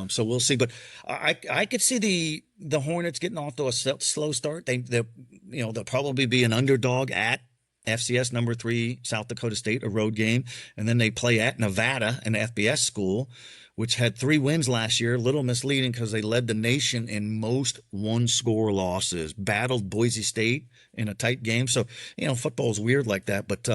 So we'll see. But I could see the Hornets getting off to a slow start. They'll probably be an underdog at FCS number 3 South Dakota State, a road game, and then they play at Nevada, an FBS school, which had 3 wins last year. A little misleading because they led the nation in most 1-score losses, battled Boise State in a tight game. So, football is weird like that, but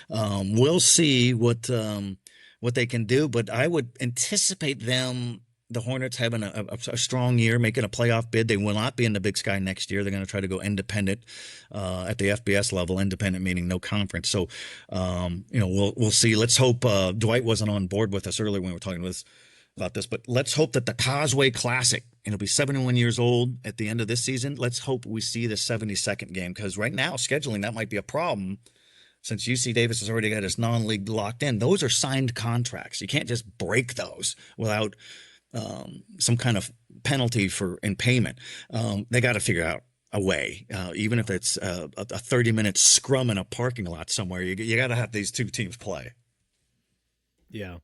we'll see what they can do. But I would anticipate the Hornets having a strong year, making a playoff bid. They will not be in the Big Sky next year. They're going to try to go independent at the FBS level. Independent meaning no conference. So, we'll see. Let's hope Dwight wasn't on board with us earlier when we were talking with about this, but let's hope that the Causeway Classic, it'll be 71 years old at the end of this season. Let's hope we see the 72nd game, because right now scheduling, that might be a problem since UC Davis has already got his non-league locked in. Those are signed contracts. You can't just break those without some kind of penalty in payment. They got to figure out a way, even if it's a 30-minute scrum in a parking lot somewhere. You got to have these two teams play. Yeah.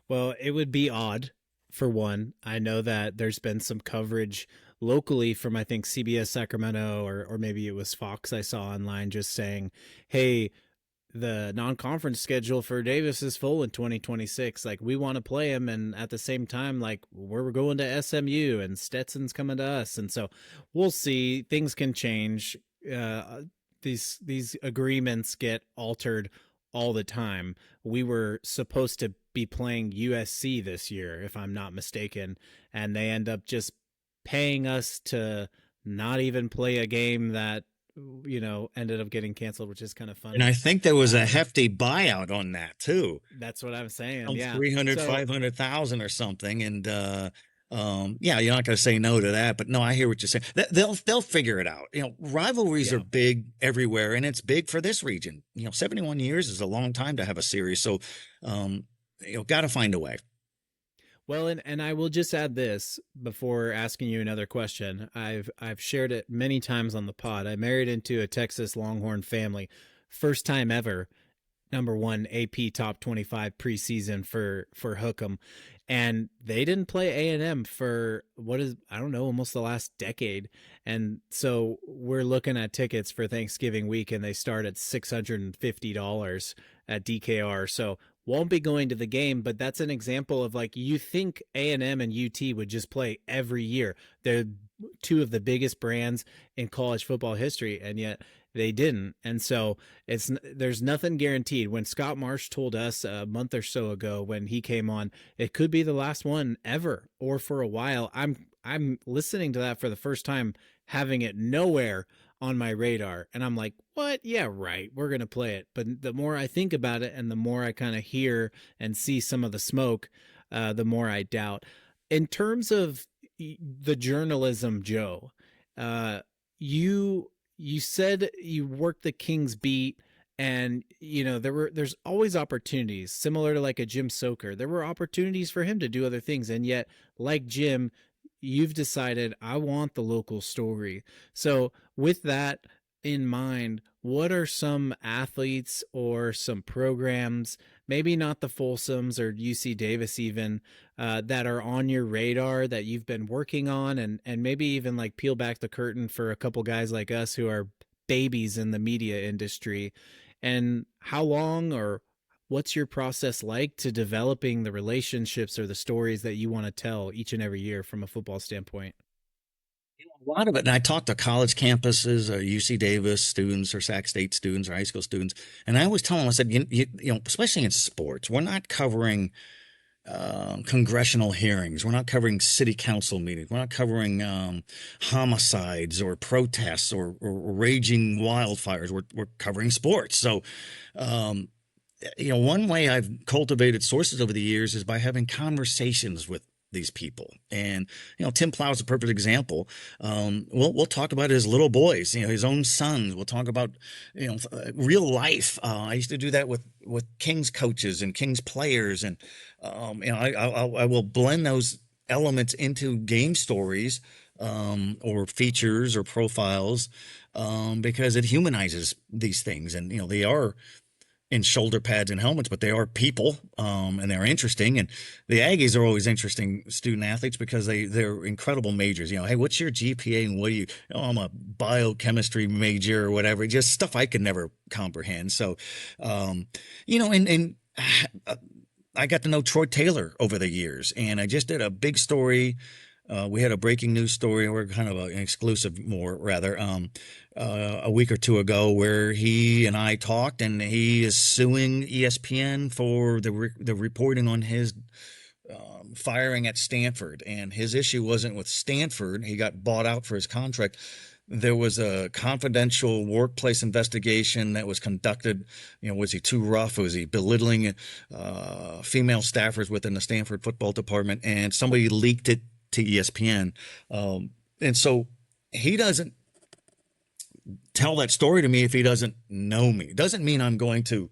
Well, it would be odd. For one, I know that there's been some coverage locally from, I think, CBS Sacramento, or maybe it was Fox I saw online, just saying, hey, the non-conference schedule for Davis is full in 2026. Like, we want to play him. And at the same time, like, we're going to SMU and Stetson's coming to us. And so we'll see. Things can change. These agreements get altered all the time. We were supposed to be playing USC this year, if I'm not mistaken, and they end up just paying us to not even play a game that, you know, ended up getting canceled, which is kind of funny. And I think there was a hefty buyout on that too. That's what I'm saying. Yeah. 300, 500,000 or something. And, yeah, you're not going to say no to that, but no, I hear what you're saying. They'll figure it out. You know, rivalries are big everywhere, and it's big for this region. You know, 71 years is a long time to have a series. So, you know, got to find a way. Well, and I will just add this before asking you another question. I've shared it many times on the pod. I married into a Texas Longhorn family. First time ever, #1 AP top 25 preseason for Hookem. And they didn't play A&M for almost the last decade. And so we're looking at tickets for Thanksgiving week, and they start at $650 at DKR. So won't be going to the game, but that's an example of, like, you think A&M and UT would just play every year. They're two of the biggest brands in college football history, and yet they didn't. And so there's nothing guaranteed. When Scott Marsh told us a month or so ago when he came on, it could be the last one ever or for a while. I'm listening to that for the first time, having it nowhere on my radar. And I'm like, what? Yeah, right. We're going to play it. But the more I think about it and the more I kind of hear and see some of the smoke, the more I doubt. In terms of the journalism, Joe, you said you worked the Kings beat, and, you know, there's always opportunities, similar to like a Jim Soker. There were opportunities for him to do other things, and yet, like Jim, you've decided, I want the local story. So with that in mind, what are some athletes or some programs, maybe not the Folsoms or UC Davis even, that are on your radar that you've been working on, and maybe even like peel back the curtain for a couple guys like us who are babies in the media industry? And how long, or what's your process like to developing the relationships or the stories that you want to tell each and every year from a football standpoint? A lot of it, and I talk to college campuses, or UC Davis students, or Sac State students, or high school students, and I always tell them, I said, you know, especially in sports, we're not covering congressional hearings. We're not covering city council meetings. We're not covering homicides or protests or raging wildfires. We're covering sports. So, you know, one way I've cultivated sources over the years is by having conversations with these people. And, you know, Tim Plough is a perfect example. We'll talk about his little boys, you know, his own sons. We'll talk about, you know, real life. I used to do that with Kings coaches and Kings players. And, you know, I will blend those elements into game stories, or features or profiles, because it humanizes these things. And, you know, they are in shoulder pads and helmets, but they are people, and they're interesting. And the Aggies are always interesting student athletes because they're incredible majors. You know, hey, what's your GPA and what do you? Oh, I'm a biochemistry major or whatever. Just stuff I could never comprehend. So, you know, and I got to know Troy Taylor over the years, and I just did a big story. We had a breaking news story, or kind of an exclusive, more rather, a week or two ago, where he and I talked, and he is suing ESPN for the reporting on his firing at Stanford, and his issue wasn't with Stanford. He got bought out for his contract. There was a confidential workplace investigation that was conducted. Was he too rough? Was he belittling female staffers within the Stanford football department? And somebody leaked it to ESPN. And so he doesn't tell that story to me if he doesn't know me. It doesn't mean I'm going to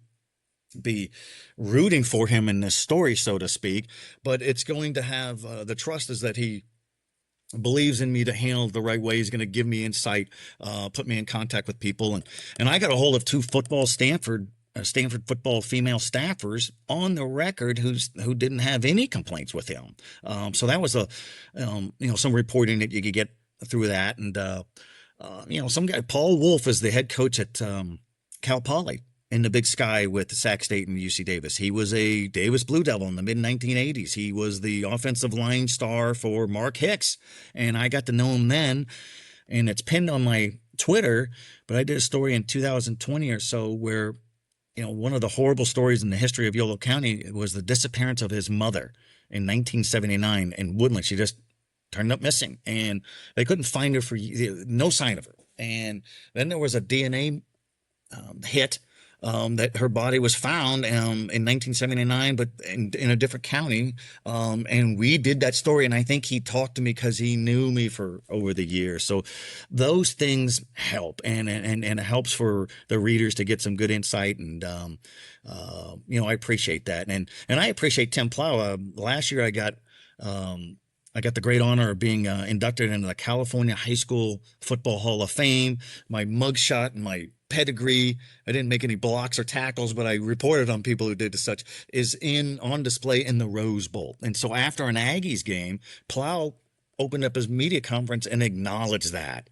be rooting for him in this story, so to speak, but it's going to have the trust is that he believes in me to handle it the right way. He's going to give me insight, put me in contact with people, and I got a hold of two Stanford football female staffers on the record who didn't have any complaints with him. So that was some reporting that you could get through that, and some guy, Paul Wolf, is the head coach at Cal Poly in the Big Sky with Sac State and UC Davis. He was a Davis Blue Devil in the mid-1980s. He was the offensive line star for Mark Hicks, and I got to know him then, and it's pinned on my Twitter, but I did a story in 2020 or so where, one of the horrible stories in the history of Yolo County was the disappearance of his mother in 1979 in Woodland. She just turned up missing, and they couldn't find her no sign of her. And then there was a DNA hit that her body was found in 1979, but in a different county. And we did that story, and I think he talked to me because he knew me for over the years. So those things help, and it helps for the readers to get some good insight. And I appreciate that, and I appreciate Tim Plough. Last year, I got the great honor of being inducted into the California High School Football Hall of Fame. My mugshot and my pedigree, I didn't make any blocks or tackles, but I reported on people who did such, is on display in the Rose Bowl. And so after an Aggies game, Plough opened up his media conference and acknowledged that.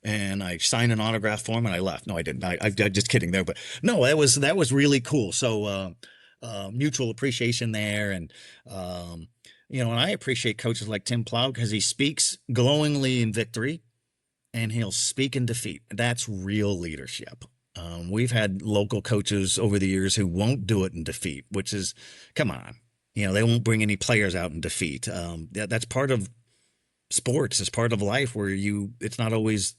And I signed an autograph for him and I left. No, I didn't. I'm just kidding there. But no, that was really cool. So mutual appreciation there. And and I appreciate coaches like Tim Plough because he speaks glowingly in victory and he'll speak in defeat. That's real leadership. We've had local coaches over the years who won't do it in defeat, which is, come on, they won't bring any players out in defeat. That's part of sports. It's part of life where it's not always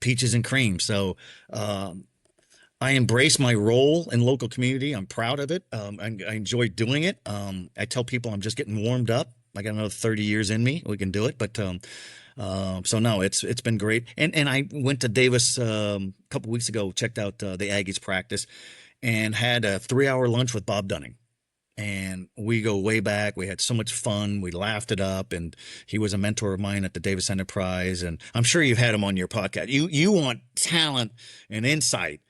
peaches and cream. So I embrace my role in local community. I'm proud of it. I enjoy doing it. I tell people I'm just getting warmed up. I got another 30 years in me. We can do it. But so no, it's been great. And I went to Davis a couple weeks ago, checked out the Aggies practice, and had a 3-hour lunch with Bob Dunning. And we go way back. We had so much fun. We laughed it up. And he was a mentor of mine at the Davis Enterprise. And I'm sure you've had him on your podcast. You want talent and insight,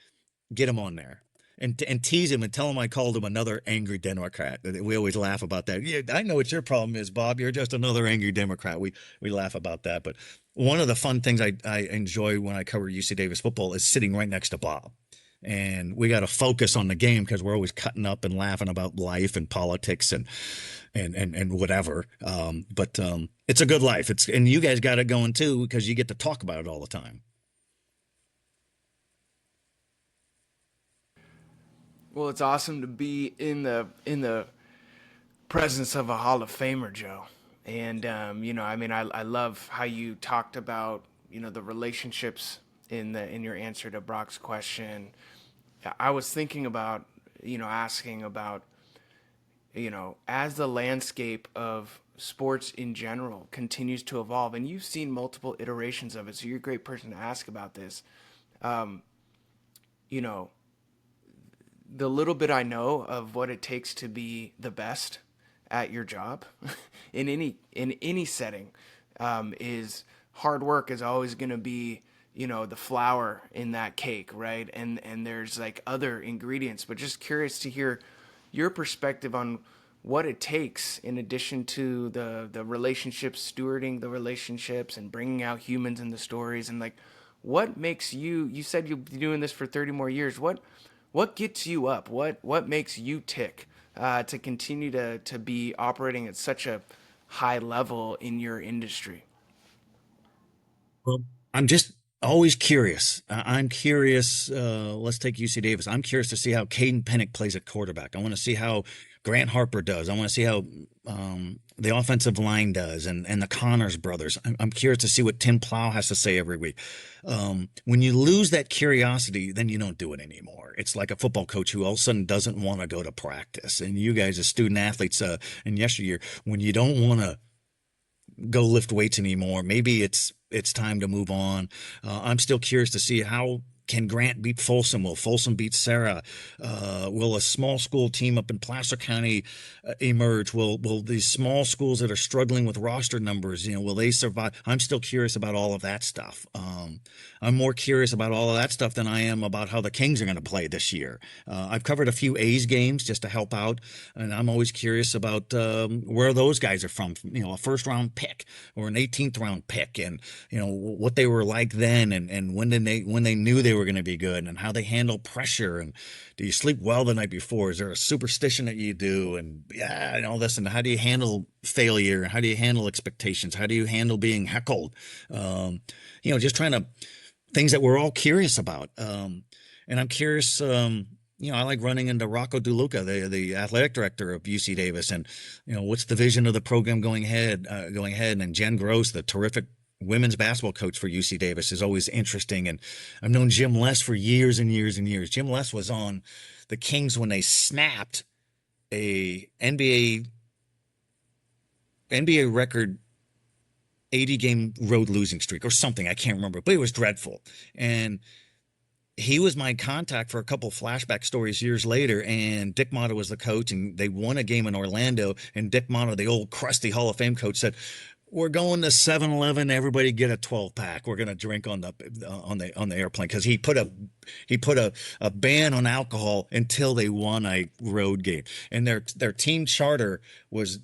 get him on there and tease him and tell him I called him another angry Democrat. We always laugh about that. Yeah, I know what your problem is, Bob. You're just another angry Democrat. We laugh about that. But one of the fun things I enjoy when I cover UC Davis football is sitting right next to Bob. And we got to focus on the game because we're always cutting up and laughing about life and politics and whatever. But it's a good life. And you guys got it going too because you get to talk about it all the time. Well, it's awesome to be in the presence of a Hall of Famer, Joe. And I love how you talked about the relationships in your answer to Brock's question. I was thinking about asking about as the landscape of sports in general continues to evolve, and you've seen multiple iterations of it, so you're a great person to ask about this. The little bit I know of what it takes to be the best at your job in any setting is hard work is always going to be the flour in that cake, right? And there's like other ingredients, but just curious to hear your perspective on what it takes in addition to the relationships, stewarding the relationships and bringing out humans in the stories, and like what makes you said you'll be doing this for 30 more years. What gets you up? What makes you tick to continue to be operating at such a high level in your industry? Well, I'm just always curious. I'm curious. Let's take UC Davis. I'm curious to see how Caden Pennick plays at quarterback. I want to see how Grant Harper does. I want to see how the offensive line does, and the Connors brothers. I'm curious to see what Tim Plough has to say every week. When you lose that curiosity, then you don't do it anymore. It's like a football coach who all of a sudden doesn't want to go to practice. And you guys as student athletes in yesteryear, when you don't want to go lift weights anymore, maybe it's time to move on. I'm still curious to see how can Grant beat Folsom? Will Folsom beat Sarah? Will a small school team up in Placer County emerge? Will these small schools that are struggling with roster numbers, will they survive? I'm still curious about all of that stuff. I'm more curious about all of that stuff than I am about how the Kings are going to play this year. I've covered a few A's games just to help out, and I'm always curious about where those guys are from. A first round pick or an 18th round pick, and what they were like then, and when they knew they were going to be good, and how they handle pressure, and do you sleep well the night before? Is there a superstition that you do? And all this, and how do you handle failure? How do you handle expectations? How do you handle being heckled? Just trying to things that we're all curious about. And I'm curious. I like running into Rocco DeLuca, the athletic director of UC Davis, and what's the vision of the program going ahead. And Jen Gross, the terrific women's basketball coach for UC Davis, is always interesting. And I've known Jim Les for years and years and years. Jim Les was on the Kings when they snapped a NBA record 80-game road losing streak or something. I can't remember, but it was dreadful. And he was my contact for a couple flashback stories years later, and Dick Motto was the coach, and they won a game in Orlando, and Dick Motto, the old crusty Hall of Fame coach, said, "We're going to 7-Eleven. Everybody get a 12-pack. We're going to drink on the airplane," because he put a ban on alcohol until they won a road game. And their team charter was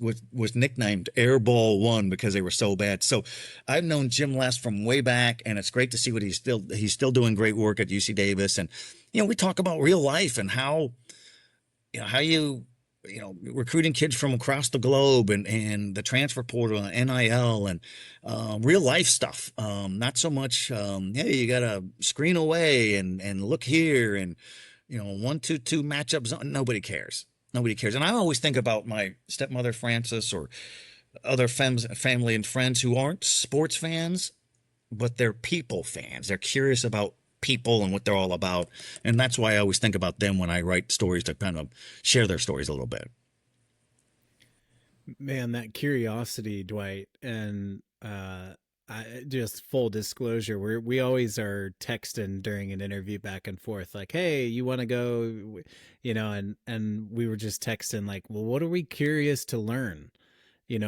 nicknamed Airball One because they were so bad. So I've known Jim Les from way back, and it's great to see what he's still doing great work at UC Davis. And we talk about real life and how you recruiting kids from across the globe, and the transfer portal and NIL and real life stuff. Not so much, hey, you got to screen away and look here and, 1-2-2 matchups. Nobody cares. Nobody cares. And I always think about my stepmother, Frances, or other family and friends who aren't sports fans, but they're people fans. They're curious about people and what they're all about, and that's why I always think about them when I write stories, to kind of share their stories a little bit. Man, that curiosity, Dwight, and I just full disclosure, we always are texting during an interview back and forth, like, "Hey, you want to go?" And we were just texting like, "Well, what are we curious to learn,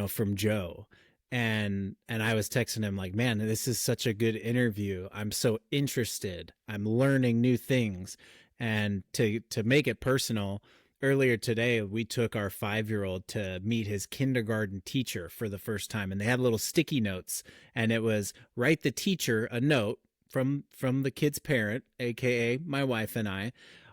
from Joe?" And I was texting him like, "Man, this is such a good interview. I'm so interested. I'm learning new things." And to make it personal, earlier today, we took our 5-year-old to meet his kindergarten teacher for the first time. And they had little sticky notes, and it was, "Write the teacher a note from the kid's parent, AKA my wife and I,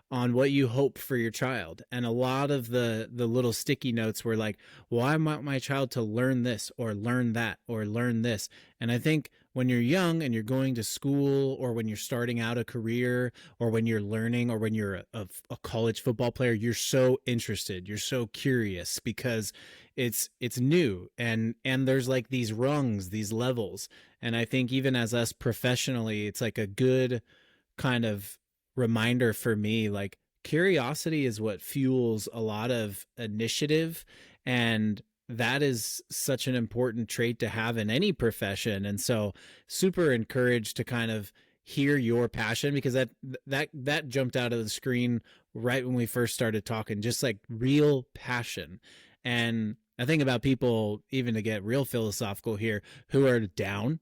on what you hope for your child." And a lot of the little sticky notes were like, "Well, I want my child to learn this or learn that or learn this." And I think when you're young and you're going to school, or when you're starting out a career, or when you're learning, or when you're a college football player, you're so interested, you're so curious, because it's new, and there's like these rungs, these levels. And I think even as us professionally, it's like a good kind of reminder for me, like, curiosity is what fuels a lot of initiative, and that is such an important trait to have in any profession. And so super encouraged to kind of hear your passion, because that jumped out of the screen right when we first started talking, just like real passion. And I think about people, even to get real philosophical here, who are down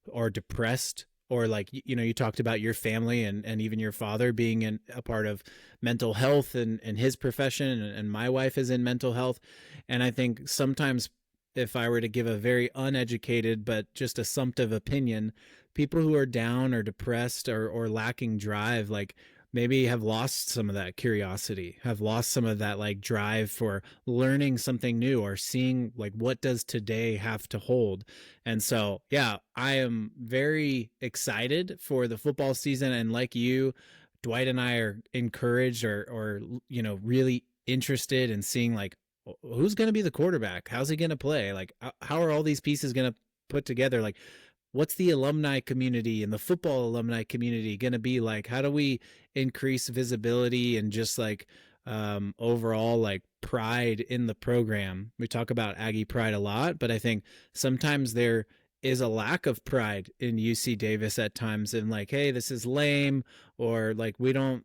or depressed, or like, you talked about your family and even your father being a part of mental health and his profession, and my wife is in mental health. And I think sometimes, if I were to give a very uneducated but just assumptive opinion, people who are down or depressed or lacking drive, like, maybe have lost some of that curiosity, have lost some of that like drive for learning something new or seeing like what does today have to hold. And so, yeah, I am very excited for the football season. And like you, Dwight and I are encouraged or really interested in seeing like who's going to be the quarterback, how's he going to play, like how are all these pieces going to put together, like what's the alumni community and the football alumni community going to be like? How do we increase visibility and just like overall like pride in the program? We talk about Aggie Pride a lot, but I think sometimes there is a lack of pride in UC Davis at times, and like, hey, this is lame, or like we don't,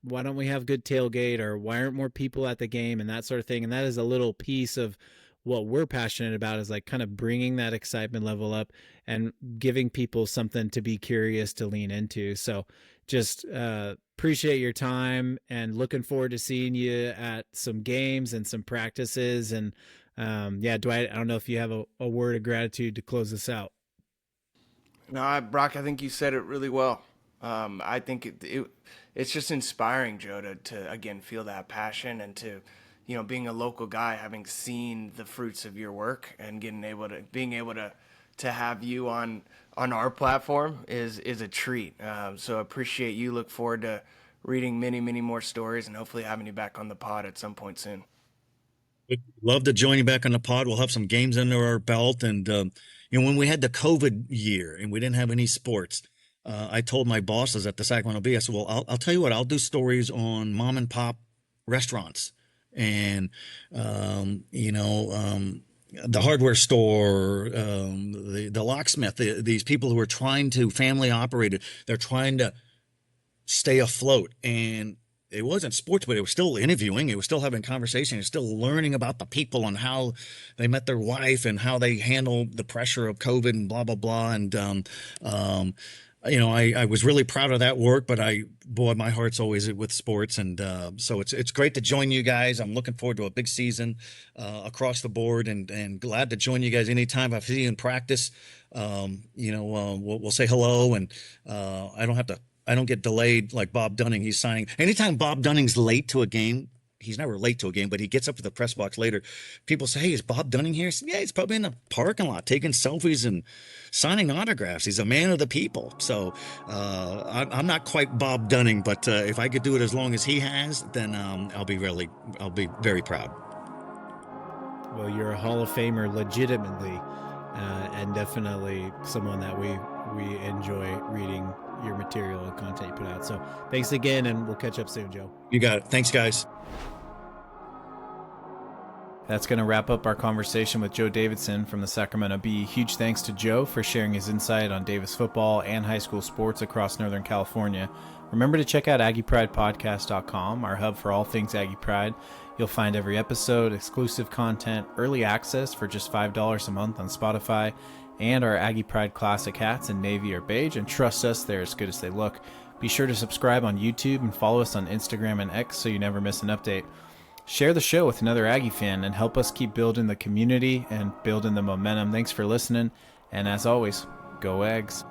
why don't we have good tailgate, or why aren't more people at the game, and that sort of thing. And that is a little piece of what we're passionate about, is like kind of bringing that excitement level up and giving people something to be curious to lean into. So just appreciate your time and looking forward to seeing you at some games and some practices. And Dwight, I don't know if you have a word of gratitude to close this out. No, Brock, I think you said it really well. I think it's just inspiring, Joe, to again feel that passion, and to, being a local guy, having seen the fruits of your work and being able to have you on our platform is a treat. So appreciate you. Look forward to reading many, many more stories, and hopefully having you back on the pod at some point soon. We'd love to join you back on the pod. We'll have some games under our belt. And, when we had the COVID year and we didn't have any sports, I told my bosses at the Sacramento Bee, I said, well, I'll tell you what, I'll do stories on mom and pop restaurants and, the hardware store, the locksmith, these people who are trying to family operated, they're trying to stay afloat. And it wasn't sports, but it was still interviewing. It was still having conversation. It was still learning about the people and how they met their wife and how they handle the pressure of COVID and blah, blah, blah. And, I was really proud of that work, but my heart's always with sports. And so it's great to join you guys. I'm looking forward to a big season across the board, and glad to join you guys anytime. If I see you in practice, we'll say hello, and I don't get delayed like Bob Dunning. He's signing. Anytime Bob Dunning's late to a game, he's never late to a game, but he gets up to the press box later. People say, hey, is Bob Dunning here? I said, yeah, he's probably in the parking lot taking selfies and signing autographs. He's a man of the people. So I'm not quite Bob Dunning, but if I could do it as long as he has, then I'll be very proud. Well, you're a Hall of Famer legitimately, and definitely someone that we enjoy reading your material and content you put out. So thanks again, and we'll catch up soon, Joe. You got it. Thanks, guys. That's going to wrap up our conversation with Joe Davidson from the Sacramento Bee. Huge thanks to Joe for sharing his insight on Davis football and high school sports across Northern California. Remember to check out AggiePridePodcast.com, our hub for all things Aggie Pride. You'll find every episode, exclusive content, early access for just $5 a month on Spotify, and our Aggie Pride Classic hats in navy or beige, and trust us, they're as good as they look. Be sure to subscribe on YouTube and follow us on Instagram and X so you never miss an update. Share the show with another Aggie fan and help us keep building the community and building the momentum. Thanks for listening, and as always, go Eggs.